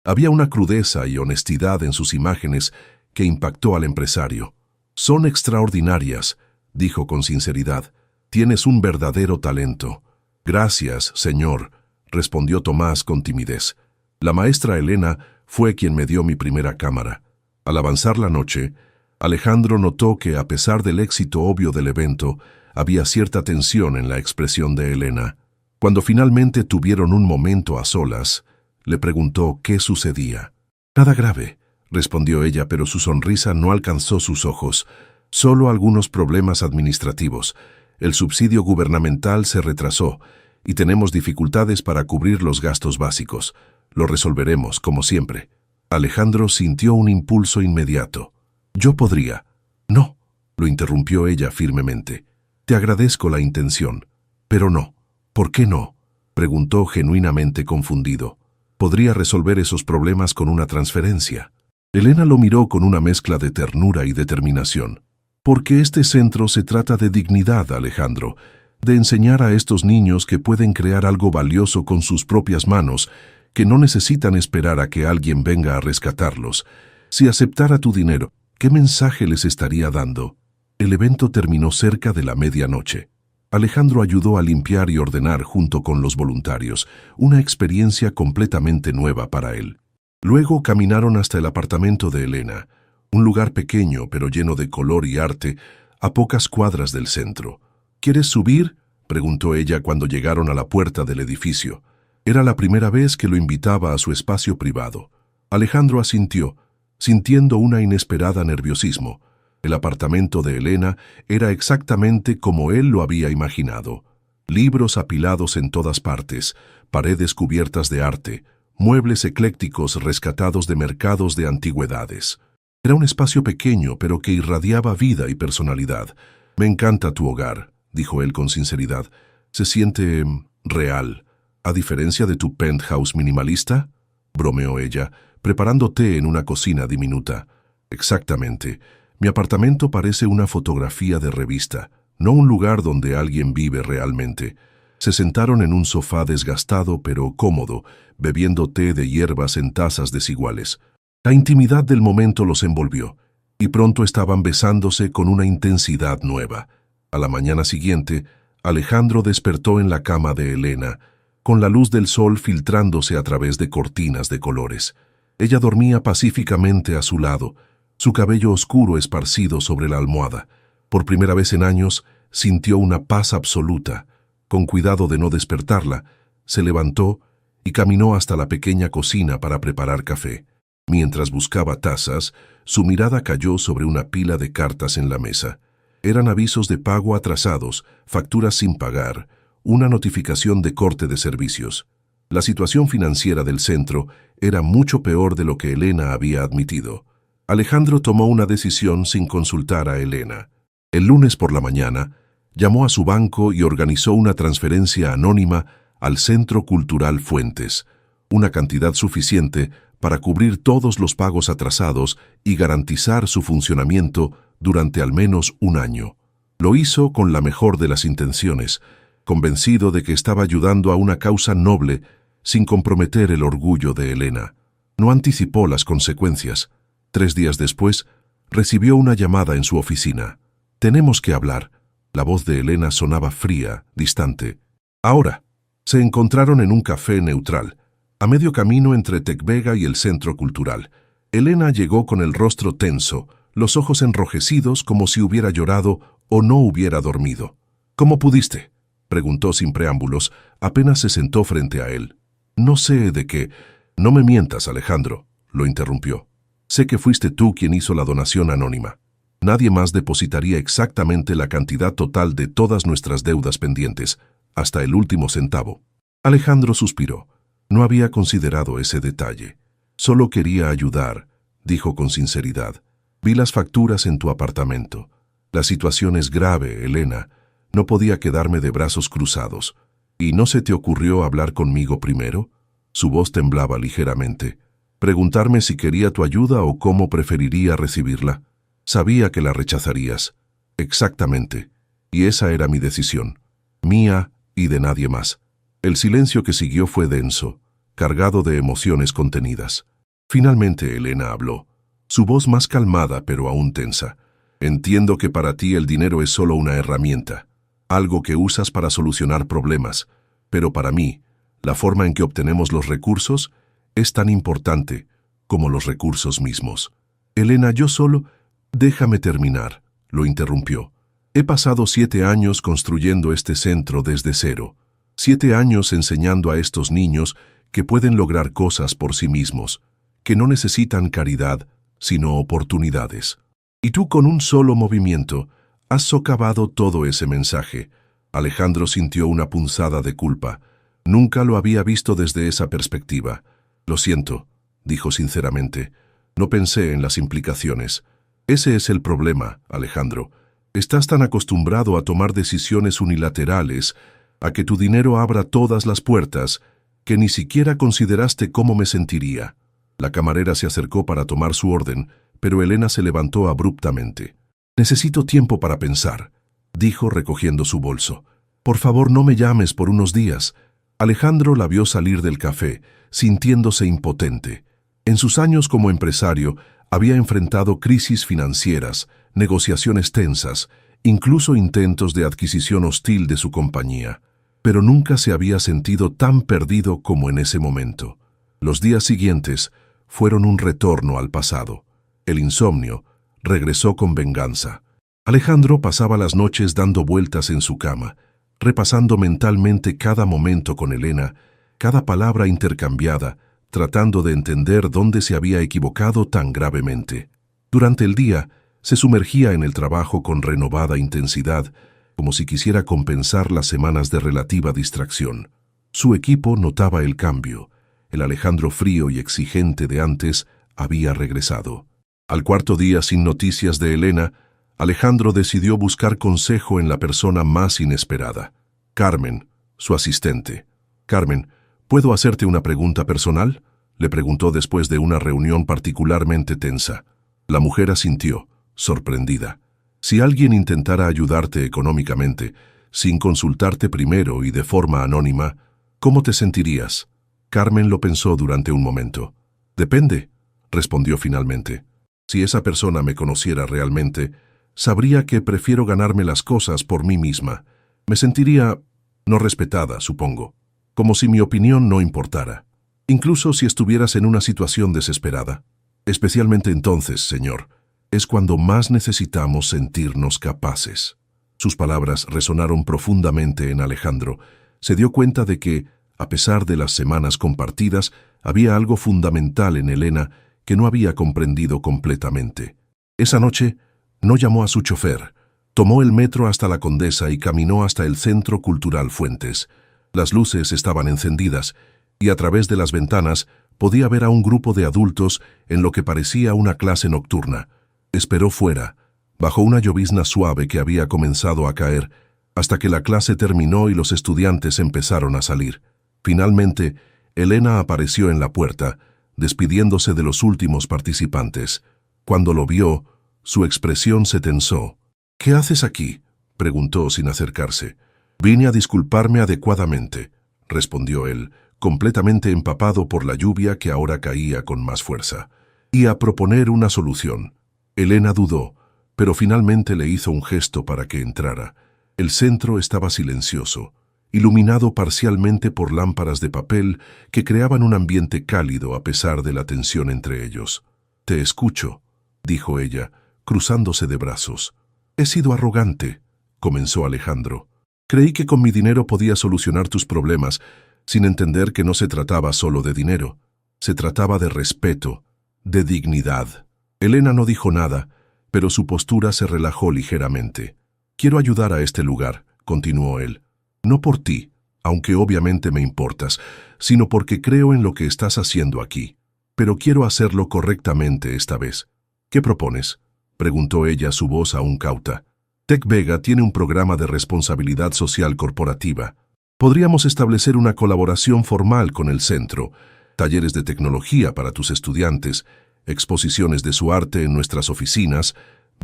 Speaker 1: Había una crudeza y honestidad en sus imágenes que impactó al empresario. «Son extraordinarias», dijo con sinceridad. «Tienes un verdadero talento». «Gracias, señor», respondió Tomás con timidez. «La maestra Elena fue quien me dio mi primera cámara». Al avanzar la noche, Alejandro notó que, a pesar del éxito obvio del evento, había cierta tensión en la expresión de Elena. Cuando finalmente tuvieron un momento a solas, le preguntó qué sucedía. «Nada grave», respondió ella, pero su sonrisa no alcanzó sus ojos. «Solo algunos problemas administrativos. El subsidio gubernamental se retrasó y tenemos dificultades para cubrir los gastos básicos. Lo resolveremos, como siempre». Alejandro sintió un impulso inmediato. «Yo podría». «No», lo interrumpió ella firmemente. «Te agradezco la intención, pero no». «¿Por qué no?», preguntó genuinamente confundido. «Podría resolver esos problemas con una transferencia». Elena lo miró con una mezcla de ternura y determinación. «Porque este centro se trata de dignidad, Alejandro, de enseñar a estos niños que pueden crear algo valioso con sus propias manos, que no necesitan esperar a que alguien venga a rescatarlos. Si aceptara tu dinero, ¿qué mensaje les estaría dando?». El evento terminó cerca de la medianoche. Alejandro ayudó a limpiar y ordenar junto con los voluntarios, una experiencia completamente nueva para él. Luego caminaron hasta el apartamento de Elena, un lugar pequeño pero lleno de color y arte, a pocas cuadras del centro. ¿Quieres subir?, preguntó ella cuando llegaron a la puerta del edificio. Era la primera vez que lo invitaba a su espacio privado. Alejandro asintió, sintiendo una inesperada nerviosismo. El apartamento de Elena era exactamente como él lo había imaginado. Libros apilados en todas partes, paredes cubiertas de arte, muebles eclécticos rescatados de mercados de antigüedades. Era un espacio pequeño, pero que irradiaba vida y personalidad. «Me encanta tu hogar», dijo él con sinceridad. «Se siente real. ¿A diferencia de tu penthouse minimalista?», bromeó ella, preparando té en una cocina diminuta. «Exactamente. Mi apartamento parece una fotografía de revista, no un lugar donde alguien vive realmente». Se sentaron en un sofá desgastado pero cómodo, bebiendo té de hierbas en tazas desiguales. La intimidad del momento los envolvió, y pronto estaban besándose con una intensidad nueva. A la mañana siguiente, Alejandro despertó en la cama de Elena, con la luz del sol filtrándose a través de cortinas de colores. Ella dormía pacíficamente a su lado, su cabello oscuro esparcido sobre la almohada. Por primera vez en años, sintió una paz absoluta. Con cuidado de no despertarla, se levantó y caminó hasta la pequeña cocina para preparar café. Mientras buscaba tazas, su mirada cayó sobre una pila de cartas en la mesa. Eran avisos de pago atrasados, facturas sin pagar, una notificación de corte de servicios. La situación financiera del centro era mucho peor de lo que Elena había admitido. Alejandro tomó una decisión sin consultar a Elena. El lunes por la mañana, llamó a su banco y organizó una transferencia anónima al Centro Cultural Fuentes, una cantidad suficiente para cubrir todos los pagos atrasados y garantizar su funcionamiento durante al menos un año. Lo hizo con la mejor de las intenciones, convencido de que estaba ayudando a una causa noble sin comprometer el orgullo de Elena. No anticipó las consecuencias. 3 días después, recibió una llamada en su oficina. «Tenemos que hablar». La voz de Elena sonaba fría, distante. «Ahora». Se encontraron en un café neutral, a medio camino entre Tecvega y el Centro Cultural. Elena llegó con el rostro tenso, los ojos enrojecidos como si hubiera llorado o no hubiera dormido. «¿Cómo pudiste?», preguntó sin preámbulos, apenas se sentó frente a él. «No sé de qué». «No me mientas, Alejandro», lo interrumpió. «Sé que fuiste tú quien hizo la donación anónima. Nadie más depositaría exactamente la cantidad total de todas nuestras deudas pendientes, hasta el último centavo». Alejandro suspiró. No había considerado ese detalle. «Solo quería ayudar», dijo con sinceridad. «Vi las facturas en tu apartamento. La situación es grave, Elena. No podía quedarme de brazos cruzados. ¿Y no se te ocurrió hablar conmigo primero?». Su voz temblaba ligeramente. «¿Preguntarme si quería tu ayuda o cómo preferiría recibirla? Sabía que la rechazarías». «Exactamente. Y esa era mi decisión. Mía y de nadie más». El silencio que siguió fue denso, cargado de emociones contenidas. Finalmente Elena habló, su voz más calmada pero aún tensa. «Entiendo que para ti el dinero es solo una herramienta, algo que usas para solucionar problemas, pero para mí, la forma en que obtenemos los recursos es tan importante como los recursos mismos». «Elena, yo solo...» «Déjame terminar», lo interrumpió. «He pasado 7 años construyendo este centro desde cero. 7 años enseñando a estos niños que pueden lograr cosas por sí mismos, que no necesitan caridad, sino oportunidades. Y tú con un solo movimiento has socavado todo ese mensaje». Alejandro sintió una punzada de culpa. Nunca lo había visto desde esa perspectiva. «Lo siento», dijo sinceramente. «No pensé en las implicaciones». «Ese es el problema, Alejandro. Estás tan acostumbrado a tomar decisiones unilaterales, a que tu dinero abra todas las puertas, que ni siquiera consideraste cómo me sentiría». La camarera se acercó para tomar su orden, pero Elena se levantó abruptamente. «Necesito tiempo para pensar», dijo recogiendo su bolso. «Por favor, no me llames por unos días». Alejandro la vio salir del café, sintiéndose impotente. En sus años como empresario, había enfrentado crisis financieras, negociaciones tensas, incluso intentos de adquisición hostil de su compañía. Pero nunca se había sentido tan perdido como en ese momento. Los días siguientes fueron un retorno al pasado. El insomnio regresó con venganza. Alejandro pasaba las noches dando vueltas en su cama, repasando mentalmente cada momento con Elena, cada palabra intercambiada, tratando de entender dónde se había equivocado tan gravemente. Durante el día, se sumergía en el trabajo con renovada intensidad, como si quisiera compensar las semanas de relativa distracción. Su equipo notaba el cambio. El Alejandro frío y exigente de antes había regresado. Al cuarto día, sin noticias de Elena, Alejandro decidió buscar consejo en la persona más inesperada, Carmen, su asistente. «Carmen, ¿puedo hacerte una pregunta personal?», le preguntó después de una reunión particularmente tensa. La mujer asintió, sorprendida. Si alguien intentara ayudarte económicamente, sin consultarte primero y de forma anónima, ¿cómo te sentirías? Carmen lo pensó durante un momento. «Depende», respondió finalmente. «Si esa persona me conociera realmente, sabría que prefiero ganarme las cosas por mí misma. Me sentiría no respetada, supongo, como si mi opinión no importara. Incluso si estuvieras en una situación desesperada. Especialmente entonces, señor, es cuando más necesitamos sentirnos capaces». Sus palabras resonaron profundamente en Alejandro. Se dio cuenta de que, a pesar de las semanas compartidas, había algo fundamental en Elena que no había comprendido completamente. Esa noche, no llamó a su chofer. Tomó el metro hasta la Condesa y caminó hasta el Centro Cultural Fuentes. Las luces estaban encendidas y a través de las ventanas podía ver a un grupo de adultos en lo que parecía una clase nocturna. Esperó fuera, bajo una llovizna suave que había comenzado a caer, hasta que la clase terminó y los estudiantes empezaron a salir. Finalmente, Elena apareció en la puerta, despidiéndose de los últimos participantes. Cuando lo vio, su expresión se tensó. «¿Qué haces aquí?», preguntó sin acercarse. «Vine a disculparme adecuadamente», respondió él, completamente empapado por la lluvia que ahora caía con más fuerza, «y a proponer una solución». Elena dudó, pero finalmente le hizo un gesto para que entrara. El centro estaba silencioso, iluminado parcialmente por lámparas de papel que creaban un ambiente cálido a pesar de la tensión entre ellos. «Te escucho», dijo ella, cruzándose de brazos. «He sido arrogante», comenzó Alejandro. «Creí que con mi dinero podía solucionar tus problemas, sin entender que no se trataba solo de dinero. Se trataba de respeto, de dignidad». Elena no dijo nada, pero su postura se relajó ligeramente. «Quiero ayudar a este lugar», continuó él. «No por ti, aunque obviamente me importas, sino porque creo en lo que estás haciendo aquí. Pero quiero hacerlo correctamente esta vez. ¿Qué propones?», preguntó ella, su voz aún cauta. «Tec Vega tiene un programa de responsabilidad social corporativa. Podríamos establecer una colaboración formal con el centro, talleres de tecnología para tus estudiantes, exposiciones de su arte en nuestras oficinas,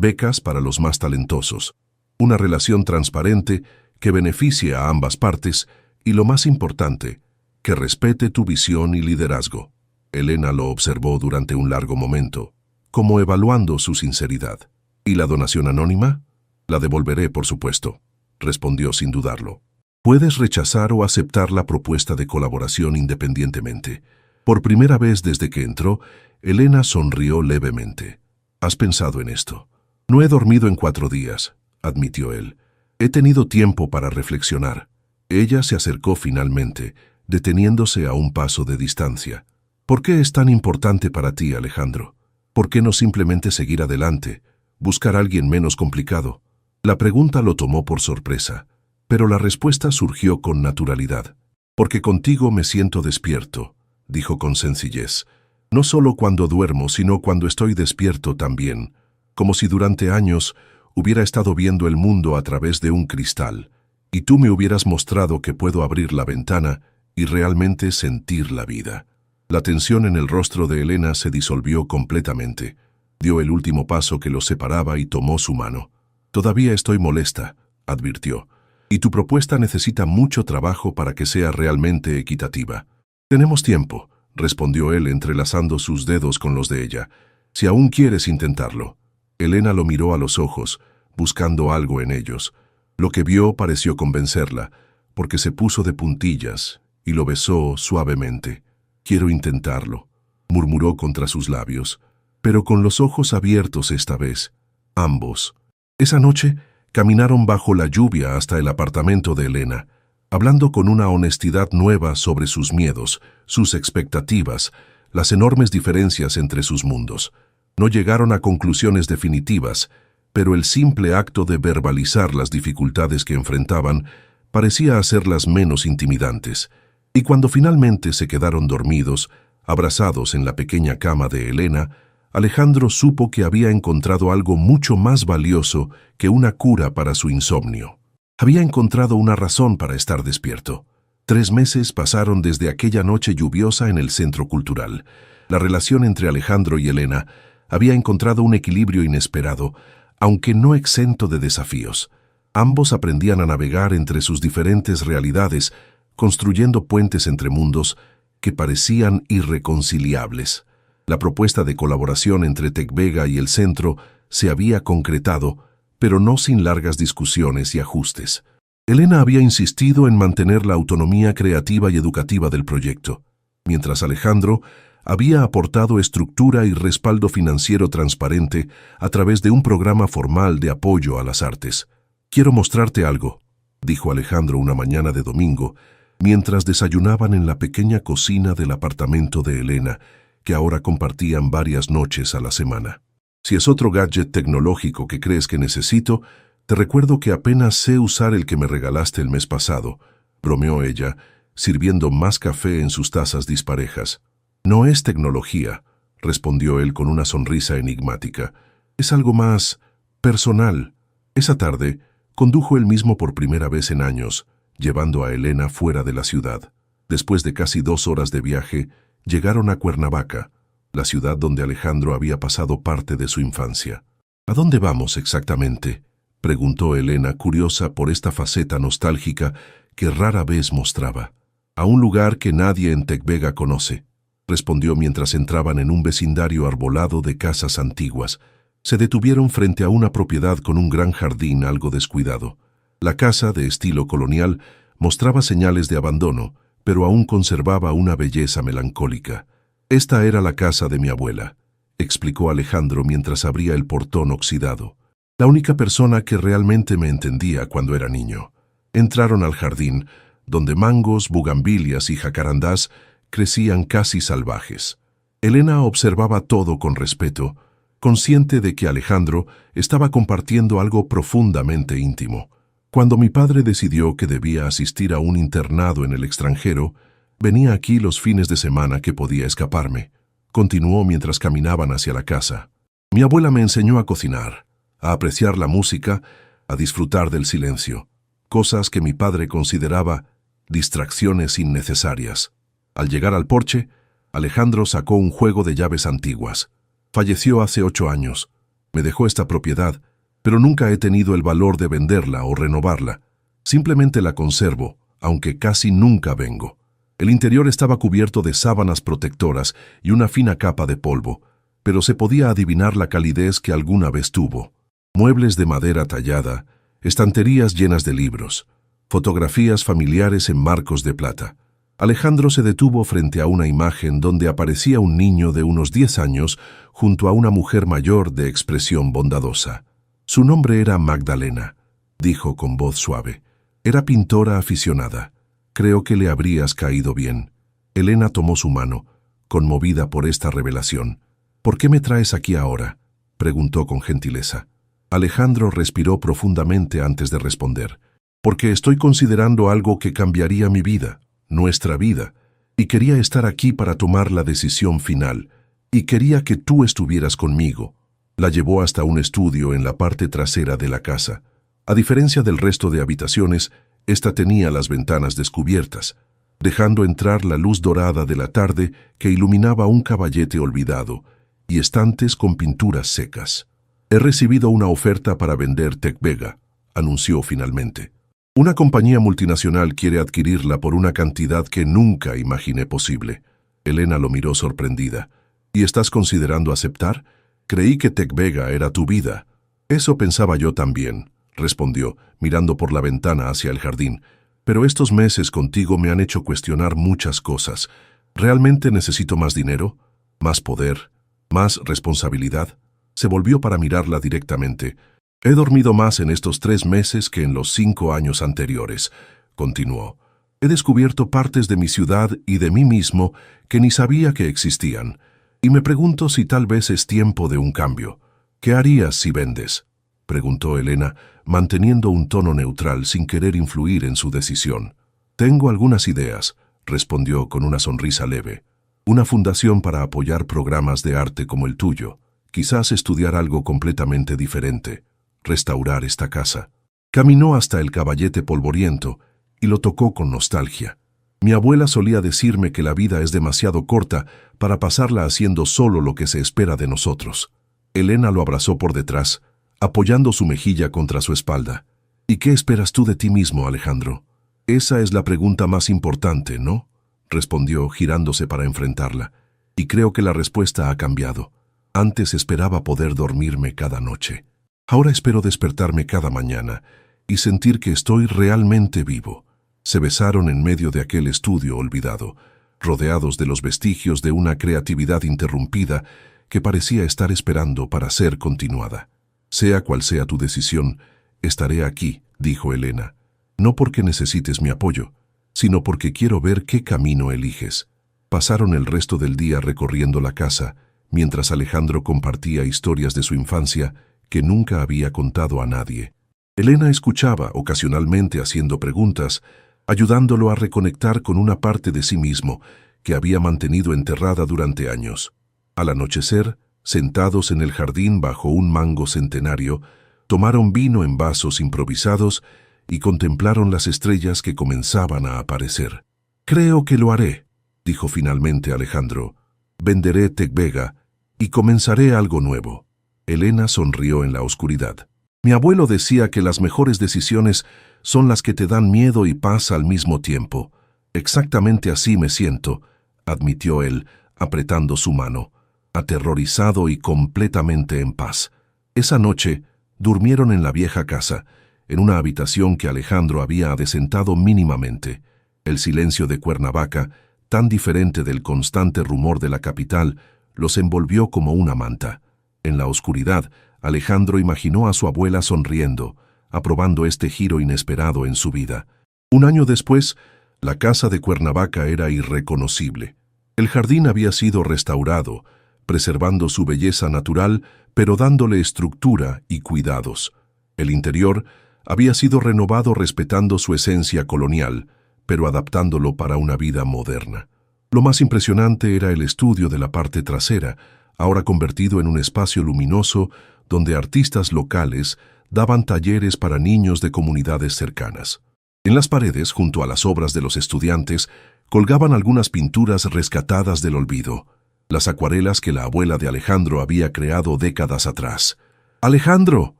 Speaker 1: becas para los más talentosos. Una relación transparente que beneficie a ambas partes y, lo más importante, que respete tu visión y liderazgo». Elena lo observó durante un largo momento, como evaluando su sinceridad. «¿Y la donación anónima?». «La devolveré, por supuesto», respondió sin dudarlo. «Puedes rechazar o aceptar la propuesta de colaboración independientemente». Por primera vez desde que entró, Elena sonrió levemente. «¿Has pensado en esto?». «No he dormido en 4 días», admitió él. «He tenido tiempo para reflexionar». Ella se acercó finalmente, deteniéndose a un paso de distancia. «¿Por qué es tan importante para ti, Alejandro? ¿Por qué no simplemente seguir adelante, buscar a alguien menos complicado?». La pregunta lo tomó por sorpresa, pero la respuesta surgió con naturalidad. «Porque contigo me siento despierto», dijo con sencillez. «No solo cuando duermo, sino cuando estoy despierto también, como si durante años hubiera estado viendo el mundo a través de un cristal, y tú me hubieras mostrado que puedo abrir la ventana y realmente sentir la vida». La tensión en el rostro de Elena se disolvió completamente. Dio el último paso que los separaba y tomó su mano. «Todavía estoy molesta», advirtió, «y tu propuesta necesita mucho trabajo para que sea realmente equitativa». «Tenemos tiempo», respondió él entrelazando sus dedos con los de ella. «Si aún quieres intentarlo». Elena lo miró a los ojos, buscando algo en ellos. Lo que vio pareció convencerla, porque se puso de puntillas y lo besó suavemente. «Quiero intentarlo», murmuró contra sus labios, pero con los ojos abiertos esta vez, ambos. Esa noche, caminaron bajo la lluvia hasta el apartamento de Elena, hablando con una honestidad nueva sobre sus miedos, sus expectativas, las enormes diferencias entre sus mundos. No llegaron a conclusiones definitivas, pero el simple acto de verbalizar las dificultades que enfrentaban parecía hacerlas menos intimidantes. Y cuando finalmente se quedaron dormidos, abrazados en la pequeña cama de Elena, Alejandro supo que había encontrado algo mucho más valioso que una cura para su insomnio. Había encontrado una razón para estar despierto. 3 meses pasaron desde aquella noche lluviosa en el centro cultural. La relación entre Alejandro y Elena había encontrado un equilibrio inesperado, aunque no exento de desafíos. Ambos aprendían a navegar entre sus diferentes realidades, construyendo puentes entre mundos que parecían irreconciliables. La propuesta de colaboración entre Tecvega y el centro se había concretado, pero no sin largas discusiones y ajustes. Elena había insistido en mantener la autonomía creativa y educativa del proyecto, mientras Alejandro había aportado estructura y respaldo financiero transparente a través de un programa formal de apoyo a las artes. «Quiero mostrarte algo», dijo Alejandro una mañana de domingo, mientras desayunaban en la pequeña cocina del apartamento de Elena, que ahora compartían varias noches a la semana. «Si es otro gadget tecnológico que crees que necesito, te recuerdo que apenas sé usar el que me regalaste el mes pasado», bromeó ella, sirviendo más café en sus tazas disparejas. «No es tecnología», respondió él con una sonrisa enigmática. «Es algo más personal». Esa tarde, condujo él mismo por primera vez en años, llevando a Elena fuera de la ciudad. Después de casi 2 horas de viaje, llegaron a Cuernavaca, la ciudad donde Alejandro había pasado parte de su infancia. «¿A dónde vamos exactamente?», preguntó Elena, curiosa por esta faceta nostálgica que rara vez mostraba. «A un lugar que nadie en Tecvega conoce», respondió mientras entraban en un vecindario arbolado de casas antiguas. Se detuvieron frente a una propiedad con un gran jardín algo descuidado. La casa, de estilo colonial, mostraba señales de abandono, pero aún conservaba una belleza melancólica. «Esta era la casa de mi abuela», explicó Alejandro mientras abría el portón oxidado. «La única persona que realmente me entendía cuando era niño». Entraron al jardín, donde mangos, bugambilias y jacarandás crecían casi salvajes. Elena observaba todo con respeto, consciente de que Alejandro estaba compartiendo algo profundamente íntimo. «Cuando mi padre decidió que debía asistir a un internado en el extranjero, venía aquí los fines de semana que podía escaparme», continuó mientras caminaban hacia la casa. «Mi abuela me enseñó a cocinar, a apreciar la música, a disfrutar del silencio, cosas que mi padre consideraba distracciones innecesarias». Al llegar al porche, Alejandro sacó un juego de llaves antiguas. «Falleció hace 8 años. Me dejó esta propiedad, pero nunca he tenido el valor de venderla o renovarla. Simplemente la conservo, aunque casi nunca vengo». El interior estaba cubierto de sábanas protectoras y una fina capa de polvo, pero se podía adivinar la calidez que alguna vez tuvo. Muebles de madera tallada, estanterías llenas de libros, fotografías familiares en marcos de plata. Alejandro se detuvo frente a una imagen donde aparecía un niño de unos 10 años junto a una mujer mayor de expresión bondadosa. «Su nombre era Magdalena», dijo con voz suave. «Era pintora aficionada. Creo que le habrías caído bien». Elena tomó su mano, conmovida por esta revelación. «¿Por qué me traes aquí ahora?», preguntó con gentileza. Alejandro respiró profundamente antes de responder. «Porque estoy considerando algo que cambiaría mi vida, nuestra vida, y quería estar aquí para tomar la decisión final, y quería que tú estuvieras conmigo». La llevó hasta un estudio en la parte trasera de la casa. A diferencia del resto de habitaciones, esta tenía las ventanas descubiertas, dejando entrar la luz dorada de la tarde que iluminaba un caballete olvidado y estantes con pinturas secas. «He recibido una oferta para vender Tecvega», anunció finalmente. «Una compañía multinacional quiere adquirirla por una cantidad que nunca imaginé posible». Elena lo miró sorprendida. «¿Y estás considerando aceptar? Creí que Tecvega era tu vida». «Eso pensaba yo también», respondió, mirando por la ventana hacia el jardín. «Pero estos meses contigo me han hecho cuestionar muchas cosas. ¿Realmente necesito más dinero? ¿Más poder? ¿Más responsabilidad?». Se volvió para mirarla directamente. He dormido más en estos 3 meses que en los 5 años anteriores, continuó. He descubierto partes de mi ciudad y de mí mismo que ni sabía que existían, y me pregunto si tal vez es tiempo de un cambio. ¿Qué harías si vendes?, preguntó Elena, manteniendo un tono neutral sin querer influir en su decisión. Tengo algunas ideas, respondió con una sonrisa leve. Una fundación para apoyar programas de arte como el tuyo. Quizás estudiar algo completamente diferente. Restaurar esta casa. Caminó hasta el caballete polvoriento y lo tocó con nostalgia. Mi abuela solía decirme que la vida es demasiado corta para pasarla haciendo solo lo que se espera de nosotros. Elena lo abrazó por detrás, apoyando su mejilla contra su espalda. ¿Y qué esperas tú de ti mismo, Alejandro? Esa es la pregunta más importante, ¿no?, respondió, girándose para enfrentarla. Y creo que la respuesta ha cambiado. Antes esperaba poder dormirme cada noche. Ahora espero despertarme cada mañana y sentir que estoy realmente vivo. Se besaron en medio de aquel estudio olvidado, rodeados de los vestigios de una creatividad interrumpida que parecía estar esperando para ser continuada. Sea cual sea tu decisión, estaré aquí, dijo Elena. No porque necesites mi apoyo, sino porque quiero ver qué camino eliges. Pasaron el resto del día recorriendo la casa, mientras Alejandro compartía historias de su infancia que nunca había contado a nadie. Elena escuchaba, ocasionalmente haciendo preguntas, ayudándolo a reconectar con una parte de sí mismo que había mantenido enterrada durante años. Al anochecer, sentados en el jardín bajo un mango centenario, tomaron vino en vasos improvisados y contemplaron las estrellas que comenzaban a aparecer. «Creo que lo haré», dijo finalmente Alejandro. «Venderé Tec Vega y comenzaré algo nuevo». Elena sonrió en la oscuridad. «Mi abuelo decía que las mejores decisiones son las que te dan miedo y paz al mismo tiempo. Exactamente así me siento», admitió él, apretando su mano, aterrorizado y completamente en paz. Esa noche durmieron en la vieja casa, en una habitación que Alejandro había adecentado mínimamente. El silencio de Cuernavaca, tan diferente del constante rumor de la capital, los envolvió como una manta. En la oscuridad, Alejandro imaginó a su abuela sonriendo, aprobando este giro inesperado en su vida. Un año después, la casa de Cuernavaca era irreconocible. El jardín había sido restaurado, preservando su belleza natural, pero dándole estructura y cuidados. El interior había sido renovado respetando su esencia colonial, pero adaptándolo para una vida moderna. Lo más impresionante era el estudio de la parte trasera, ahora convertido en un espacio luminoso donde artistas locales daban talleres para niños de comunidades cercanas. En las paredes, junto a las obras de los estudiantes, colgaban algunas pinturas rescatadas del olvido, las acuarelas que la abuela de Alejandro había creado décadas atrás. «¡Alejandro!»,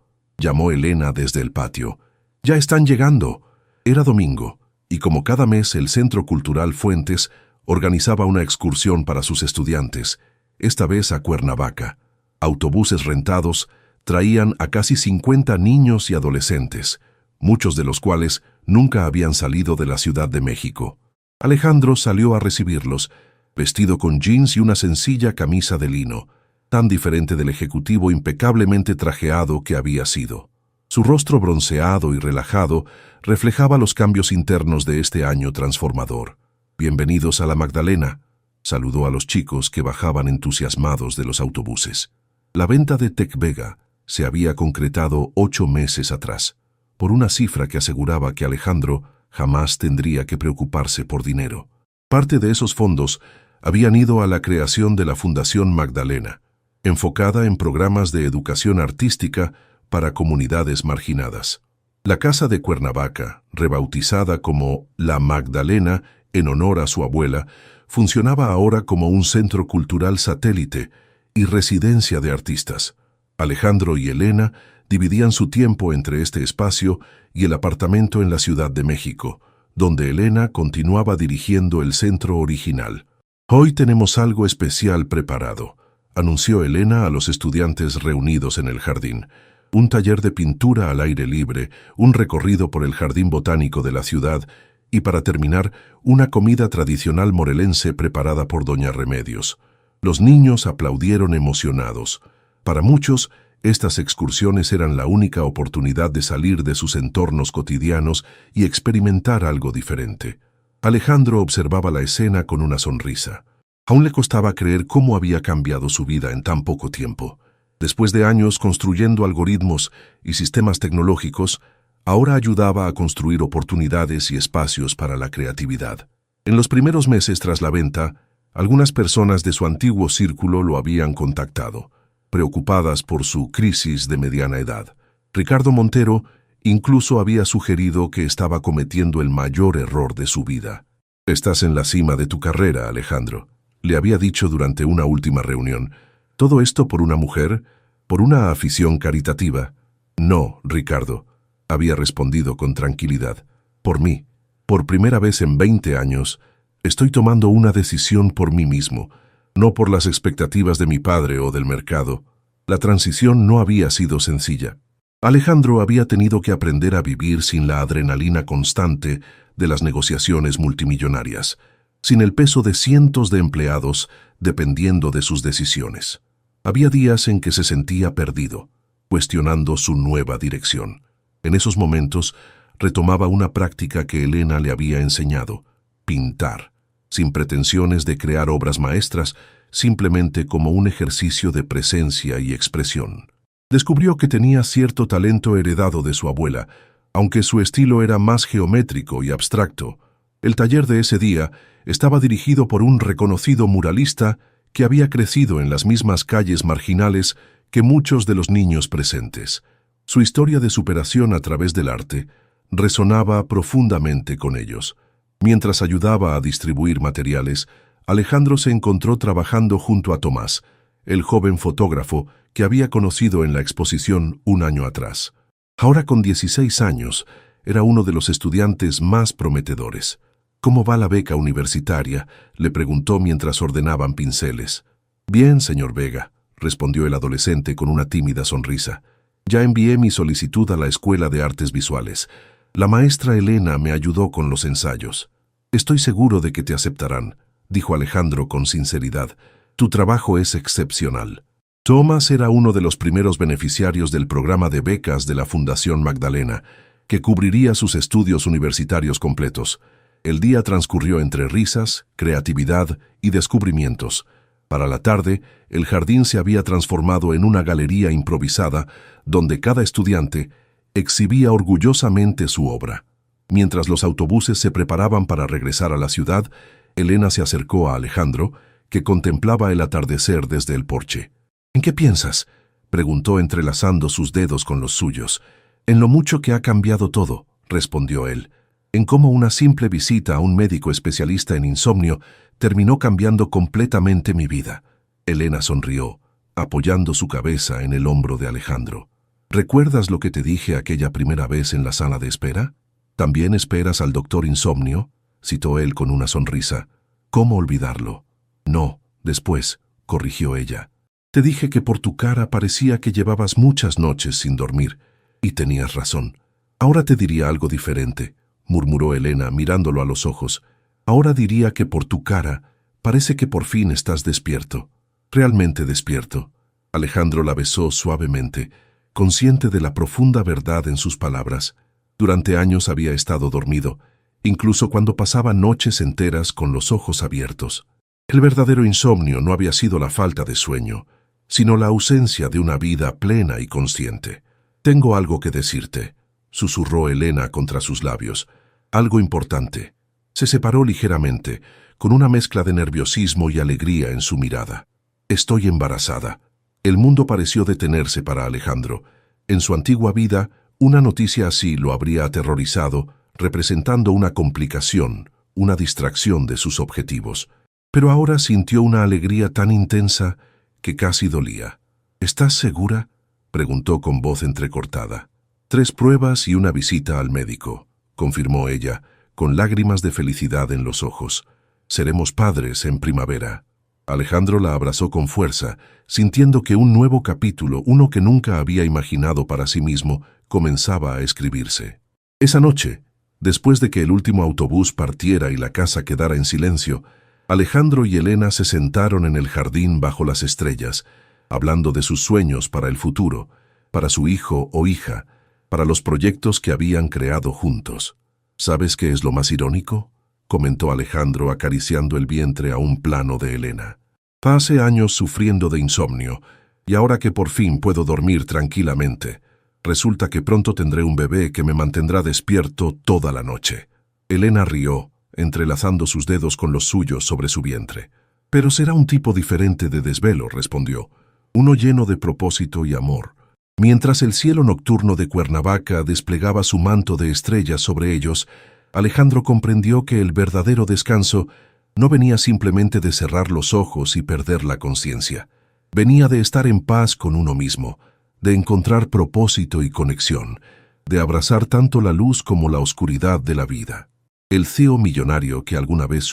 Speaker 1: llamó Elena desde el patio. «¡Ya están llegando!». Era domingo, y como cada mes el Centro Cultural Fuentes organizaba una excursión para sus estudiantes, esta vez a Cuernavaca. Autobuses rentados traían a casi 50 niños y adolescentes, muchos de los cuales nunca habían salido de la Ciudad de México. Alejandro salió a recibirlos, vestido con jeans y una sencilla camisa de lino, tan diferente del ejecutivo impecablemente trajeado que había sido. Su rostro bronceado y relajado reflejaba los cambios internos de este año transformador. «Bienvenidos a la Magdalena», saludó a los chicos que bajaban entusiasmados de los autobuses. La venta de Tec Vega se había concretado 8 meses atrás, por una cifra que aseguraba que Alejandro jamás tendría que preocuparse por dinero. Parte de esos fondos habían ido a la creación de la Fundación Magdalena, enfocada en programas de educación artística para comunidades marginadas. La Casa de Cuernavaca, rebautizada como La Magdalena en honor a su abuela, funcionaba ahora como un centro cultural satélite y residencia de artistas. Alejandro y Elena dividían su tiempo entre este espacio y el apartamento en la Ciudad de México, donde Elena continuaba dirigiendo el centro original. «Hoy tenemos algo especial preparado», anunció Elena a los estudiantes reunidos en el jardín. Un taller de pintura al aire libre, un recorrido por el jardín botánico de la ciudad y, para terminar, una comida tradicional morelense preparada por doña Remedios. Los niños aplaudieron emocionados. Para muchos, Estas excursiones eran la única oportunidad de salir de sus entornos cotidianos y experimentar algo diferente. Alejandro observaba la escena con una sonrisa. Aún le costaba creer cómo había cambiado su vida en tan poco tiempo. Después de años construyendo algoritmos y sistemas tecnológicos, ahora ayudaba a construir oportunidades y espacios para la creatividad. En los primeros meses tras la venta, algunas personas de su antiguo círculo lo habían contactado, preocupadas por su crisis de mediana edad. Ricardo Montero incluso había sugerido que estaba cometiendo el mayor error de su vida. «Estás en la cima de tu carrera, Alejandro», le había dicho durante una última reunión. «¿Todo esto por una mujer? ¿Por una afición caritativa?» «No, Ricardo», había respondido con tranquilidad. «Por mí. Por primera vez en 20 años, estoy tomando una decisión por mí mismo, no por las expectativas de mi padre o del mercado». La transición no había sido sencilla. Alejandro había tenido que aprender a vivir sin la adrenalina constante de las negociaciones multimillonarias, sin el peso de cientos de empleados dependiendo de sus decisiones. Había días en que se sentía perdido, cuestionando su nueva dirección. En esos momentos retomaba una práctica que Elena le había enseñado: pintar, sin pretensiones de crear obras maestras, simplemente como un ejercicio de presencia y expresión. Descubrió que tenía cierto talento heredado de su abuela, aunque su estilo era más geométrico y abstracto. El taller de ese día estaba dirigido por un reconocido muralista que había crecido en las mismas calles marginales que muchos de los niños presentes. Su historia de superación a través del arte resonaba profundamente con ellos. Mientras ayudaba a distribuir materiales, Alejandro se encontró trabajando junto a Tomás, el joven fotógrafo que había conocido en la exposición un año atrás. Ahora, con 16 años, era uno de los estudiantes más prometedores. «¿Cómo va la beca universitaria?», le preguntó mientras ordenaban pinceles. «Bien, señor Vega», respondió el adolescente con una tímida sonrisa. «Ya envié mi solicitud a la Escuela de Artes Visuales. La maestra Elena me ayudó con los ensayos». «Estoy seguro de que te aceptarán», dijo Alejandro con sinceridad. «Tu trabajo es excepcional». Tomás era uno de los primeros beneficiarios del programa de becas de la Fundación Magdalena, que cubriría sus estudios universitarios completos. El día transcurrió entre risas, creatividad y descubrimientos. Para la tarde, el jardín se había transformado en una galería improvisada donde cada estudiante exhibía orgullosamente su obra. Mientras los autobuses se preparaban para regresar a la ciudad, Elena se acercó a Alejandro, que contemplaba el atardecer desde el porche. «¿En qué piensas?», preguntó entrelazando sus dedos con los suyos. «En lo mucho que ha cambiado todo», respondió él. «En cómo una simple visita a un médico especialista en insomnio terminó cambiando completamente mi vida». Elena sonrió, apoyando su cabeza en el hombro de Alejandro. «¿Recuerdas lo que te dije aquella primera vez en la sala de espera? ¿También esperas al doctor Insomnio?», citó él con una sonrisa. «¿Cómo olvidarlo?». «No, después», corrigió ella. «Te dije que por tu cara parecía que llevabas muchas noches sin dormir, y tenías razón. Ahora te diría algo diferente», murmuró Elena mirándolo a los ojos. «Ahora diría que por tu cara parece que por fin estás despierto, realmente despierto». Alejandro la besó suavemente, consciente de la profunda verdad en sus palabras. Durante años había estado dormido, incluso cuando pasaba noches enteras con los ojos abiertos. El verdadero insomnio no había sido la falta de sueño, sino la ausencia de una vida plena y consciente. «Tengo algo que decirte», susurró Elena contra sus labios. «Algo importante». Se separó ligeramente, con una mezcla de nerviosismo y alegría en su mirada. «Estoy embarazada». El mundo pareció detenerse para Alejandro. En su antigua vida, una noticia así lo habría aterrorizado, representando una complicación, una distracción de sus objetivos. Pero ahora sintió una alegría tan intensa que casi dolía. «¿Estás segura?», preguntó con voz entrecortada. 3 pruebas y una visita al médico», confirmó ella, con lágrimas de felicidad en los ojos. «Seremos padres en primavera». Alejandro la abrazó con fuerza, sintiendo que un nuevo capítulo, uno que nunca había imaginado para sí mismo, comenzaba a escribirse. Esa noche, después de que el último autobús partiera y la casa quedara en silencio, Alejandro y Elena se sentaron en el jardín bajo las estrellas, hablando de sus sueños para el futuro, para su hijo o hija, para los proyectos que habían creado juntos. ¿Sabes qué es lo más irónico?, comentó Alejandro acariciando el vientre a un plano de Elena. Hace años sufriendo de insomnio, y ahora que por fin puedo dormir tranquilamente, resulta que pronto tendré un bebé que me mantendrá despierto toda la noche. Elena rió, entrelazando sus dedos con los suyos sobre su vientre. Pero será un tipo diferente de desvelo, respondió, uno lleno de propósito y amor. Mientras el cielo nocturno de Cuernavaca desplegaba su manto de estrellas sobre ellos, Alejandro comprendió que el verdadero descanso no venía simplemente de cerrar los ojos y perder la conciencia. Venía de estar en paz con uno mismo, de encontrar propósito y conexión, de abrazar tanto la luz como la oscuridad de la vida. El CEO millonario que alguna vez